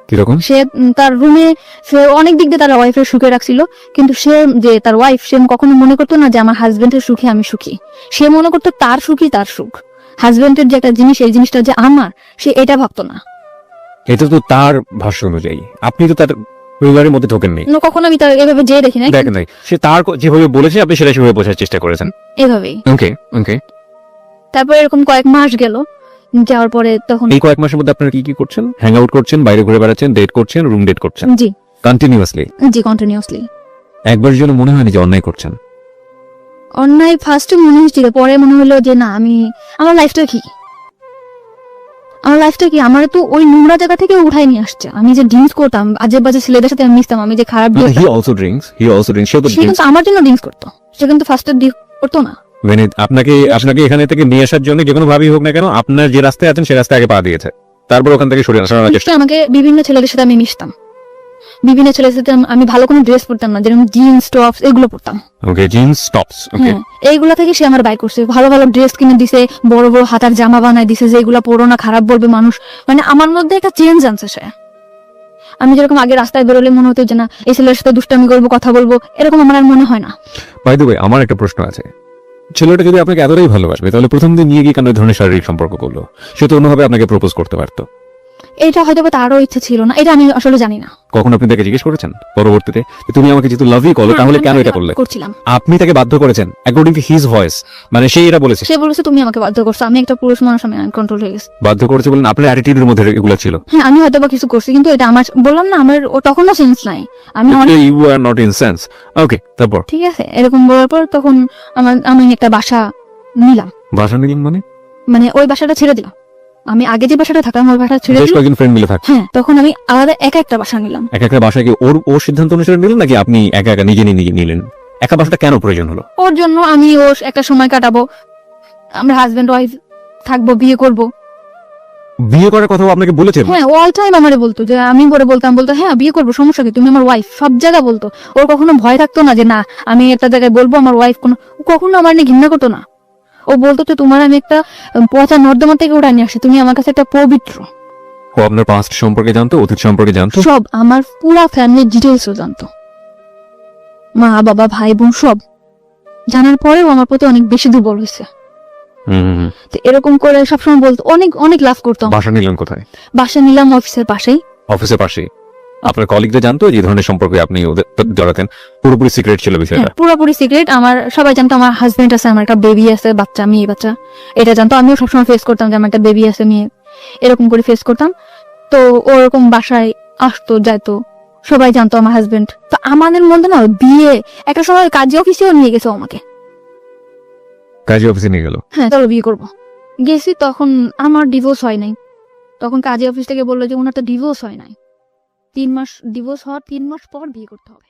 কিরকম? সে তার রুমে সে অনেক দিক দিয়ে তার ওয়াইফের সুখে রাখছিল, কিন্তু সে যে তার ওয়াইফ, সে কখনো মনে করতো না যে আমার হাজবেন্ডের সুখে আমি সুখী। সে মনে করতো তার সুখই তার সুখ, হাজবেন্ডের যে একটা জিনিস, এই জিনিসটা যে আমার, সে এটা ভাবতো না। এটা তো তার ভাষ্য অনুযায়ী, আপনি তো তার পরিবারের মধ্যে ঢোকেননি, কখনো আমি তার এভাবে যে দেখি না, দেখেন নাই। সে তার যেভাবে বলেছে আপনি সেটা সেভাবে বোঝার চেষ্টা করেছেন। এভাবেই। ওকে ওকে। তারপর এরকম কয়েক মাস গেল, যাওয়ার পরে তখন এই কয়েক মাসের মধ্যে আপনারা কি কি করছেন? হ্যাং আউট করছেন, বাইরে ঘুরে বেড়াচ্ছেন, ডেট করছেন, রুম ডেট করছেন জি কন্টিনিউয়াসলি? জি কন্টিনিউয়াসলি। একবারের জন্য মনে হয়নি যে অন্যায় করছেন? অন্যায় ফার্স্টে মনে হচ্ছিল, পরে মনে হলো যে না, আমার লাইফটা কি, আমার লাইফটা কি, আমার তো ওই নোংরা জায়গা থেকে উঠাই নিয়ে আসছে। আমি যে ড্রিঙ্কস করতাম, আজে বাজে ছেলেদের সাথে আমি মিশতাম, আমি যে খারাপ dress- হি অলসো ড্রিঙ্কস, সে তো সে কিন্তু আমার জন্য ড্রিঙ্কস করতো, সে কিন্তু ফার্স্টে করতো না। মানে আপনাকে এখানে থেকে নিয়ে আসার জন্য যে কোনো ভাবেই হোক না কেন, আপনার যে রাস্তায় আছেন সে রাস্তায় আগে পা দিয়েছে, তারপর ওখান থেকে সরিয়ে আসার চেষ্টা। First এ আমাকে বিভিন্ন ছেলেদের সাথে আমি মিশতাম, বিভিন্ন ছেলেদের সাথে আমি ভালো কোনো ড্রেস পরতাম না, যেরকম জিন্স টপস এগুলো পরতাম। ওকে, জিন্স টপস। ওকে, হ্যাঁ, এইগুলা থেকে সে আমার বাই করছে, ভালো ভালো ড্রেস কিনে দিছে, বড় বড় হাতার জামা বানায় দিছে, যে এগুলা পরো না, খারাপ বলবে মানুষ। মানে আমার মধ্যে একটা চেঞ্জ আনছে সে। আমি যেরকম আগে রাস্তায় বেরোলে মনে হতো যে না, এই ছেলের সাথে দুষ্টামি করবো, কথা বলবো, এরকম আমার আর মনে হয় না। বাই দ্য ওয়ে, আমার একটা প্রশ্ন আছে। ছেলেটা যদি আপনাকে এতটাই ভালোবাসবে, তাহলে প্রথম দিন নিয়ে গিয়ে কেন এই ধরনের শারীরিক সম্পর্ক করলো? সে তো অন্যভাবে আপনাকে প্রপোজ করতে পারতো। এটা হয়তো বা তারও ইচ্ছে ছিল না, এটা আমি আসলে জানি না। কখন আপনি তাকে জিজ্ঞেস করেছেন পরবর্তীতে যে তুমি আমাকে যেহেতু লাভই করো, তাহলে আমি কেন তাকে এটা করলে? করছিলাম। আপনি তাকে বাধ্য করেছেন অ্যাকর্ডিং টু হিজ ভয়েস, মানে সে এটা বলেছে। সে বলেছে তুমি আমাকে বাধ্য করছো, আমি একটা পুরুষ মানুষ, আমি কন্ট্রোল হয়ে গেছি। বাধ্য করেছে বলেন? আপনার অ্যাটিটিউডের মধ্যে এগুলো ছিল? হ্যাঁ, আমি হয়তো বা কিছু করছি, কিন্তু এটা আমার, বললাম না, আমার তখনও সেন্স নাই। আমি অনেক, you are not in sense. Okay, তারপর? ঠিক আছে, এরকম বলার পর তখন আমি একটা বাসা নিলাম, বাসা নিলেন মানে? মানে ওই বাসাটা ছেড়ে দিলাম। আমি আগে যে বাসাটা থাকতাম ওই বাসাটা ছেড়ে বেশ দিলাম। কয়েকজন ফ্রেন্ড মিলে থাক। হ্যাঁ, তখন আমি আলাদা একা একটা বাসা নিলাম। এক একটা বাসায় কি ওর সিদ্ধান্ত অনুসারে নিলেন নাকি আপনি একা একা নিজে নিলেন? একা বাসাটা কেন প্রয়োজন হলো? ওর জন্য আমি ওর একটা সময় কাটাবো, আমরা হাজবেন্ড ওয়াইফ থাকবো, বিয়ে করব। বিয়ে করার কথা আপনাকে বলেছেন? হ্যাঁ, অল টাইম আমারে বলতো যে, আমি পরে বলতো হ্যাঁ বিয়ে করবো, সমস্যা কি, তুমি আমার ওয়াইফ, সব জায়গায় বলতো। ওর কখনো ভয় থাকতো না যে না, আমি একটা জায়গায় বলবো আমার ওয়াইফ, কখনো আমার নিয়ে ঘৃণা করতো না। ও বলতো যে তোমার আমি একটা পচা নর্দমা থেকে ওটা নিয়ে আসি, তুমি আমার কাছে একটা পবিত্র। ও আপনার পাস্ট সম্পর্কে জানতো, অতীত সম্পর্কে জানতো? সব, আমার পুরা ফ্যামিলির ডিটেলসও জানতো, মা বাবা ভাই বোন সব জানার পরেও আমার প্রতি অনেক বেশি দুর্বল হয়েছে। হুম। তো এরকম করে সবসময় বলতো, অনেক অনেক লাভ করতাম। বাসা নিলেন কোথায়? বাসা নিলাম অফিসের পাশেই। অফিসের পাশে? আপনার কলিগরা জানতো যে ধরনের সম্পর্কে আপনি ওদের জড়াতেন? পুরোপুরি সিক্রেট ছিল বিষয়টা? হ্যাঁ, পুরোপুরি সিক্রেট। আমার সবাই জানতো আমার হাজবেন্ড আছে, আমার একটা বেবি আছে, বাচ্চা, মেয়ে বাচ্চা, এটা জানতো। আমিও সবসময় ফেস করতাম যে আমার একটা বেবি আছে, মেয়ে, এরকম করে ফেস করতাম। তো ওরকম বাসায় আসতো যাইতো, সবাই জানতো আমার হাজবেন্ড। তো আমাদের মধ্যে না বিয়ে, একটা সময় কাজে অফিসেও নিয়ে গেছে ও আমাকে। কাজী অফিসে নিয়ে গেল? হ্যাঁ, চলো বিয়ে করবো। গেছি, তখন আমার ডিভোর্স হয় নাই। তখন কাজী অফিস থেকে বললো যে ওনার তো ডিভোর্স হয় নাই, 3 মাস, ডিভোর্স হওয়ার 3 মাস পর বিয়ে করতে হবে।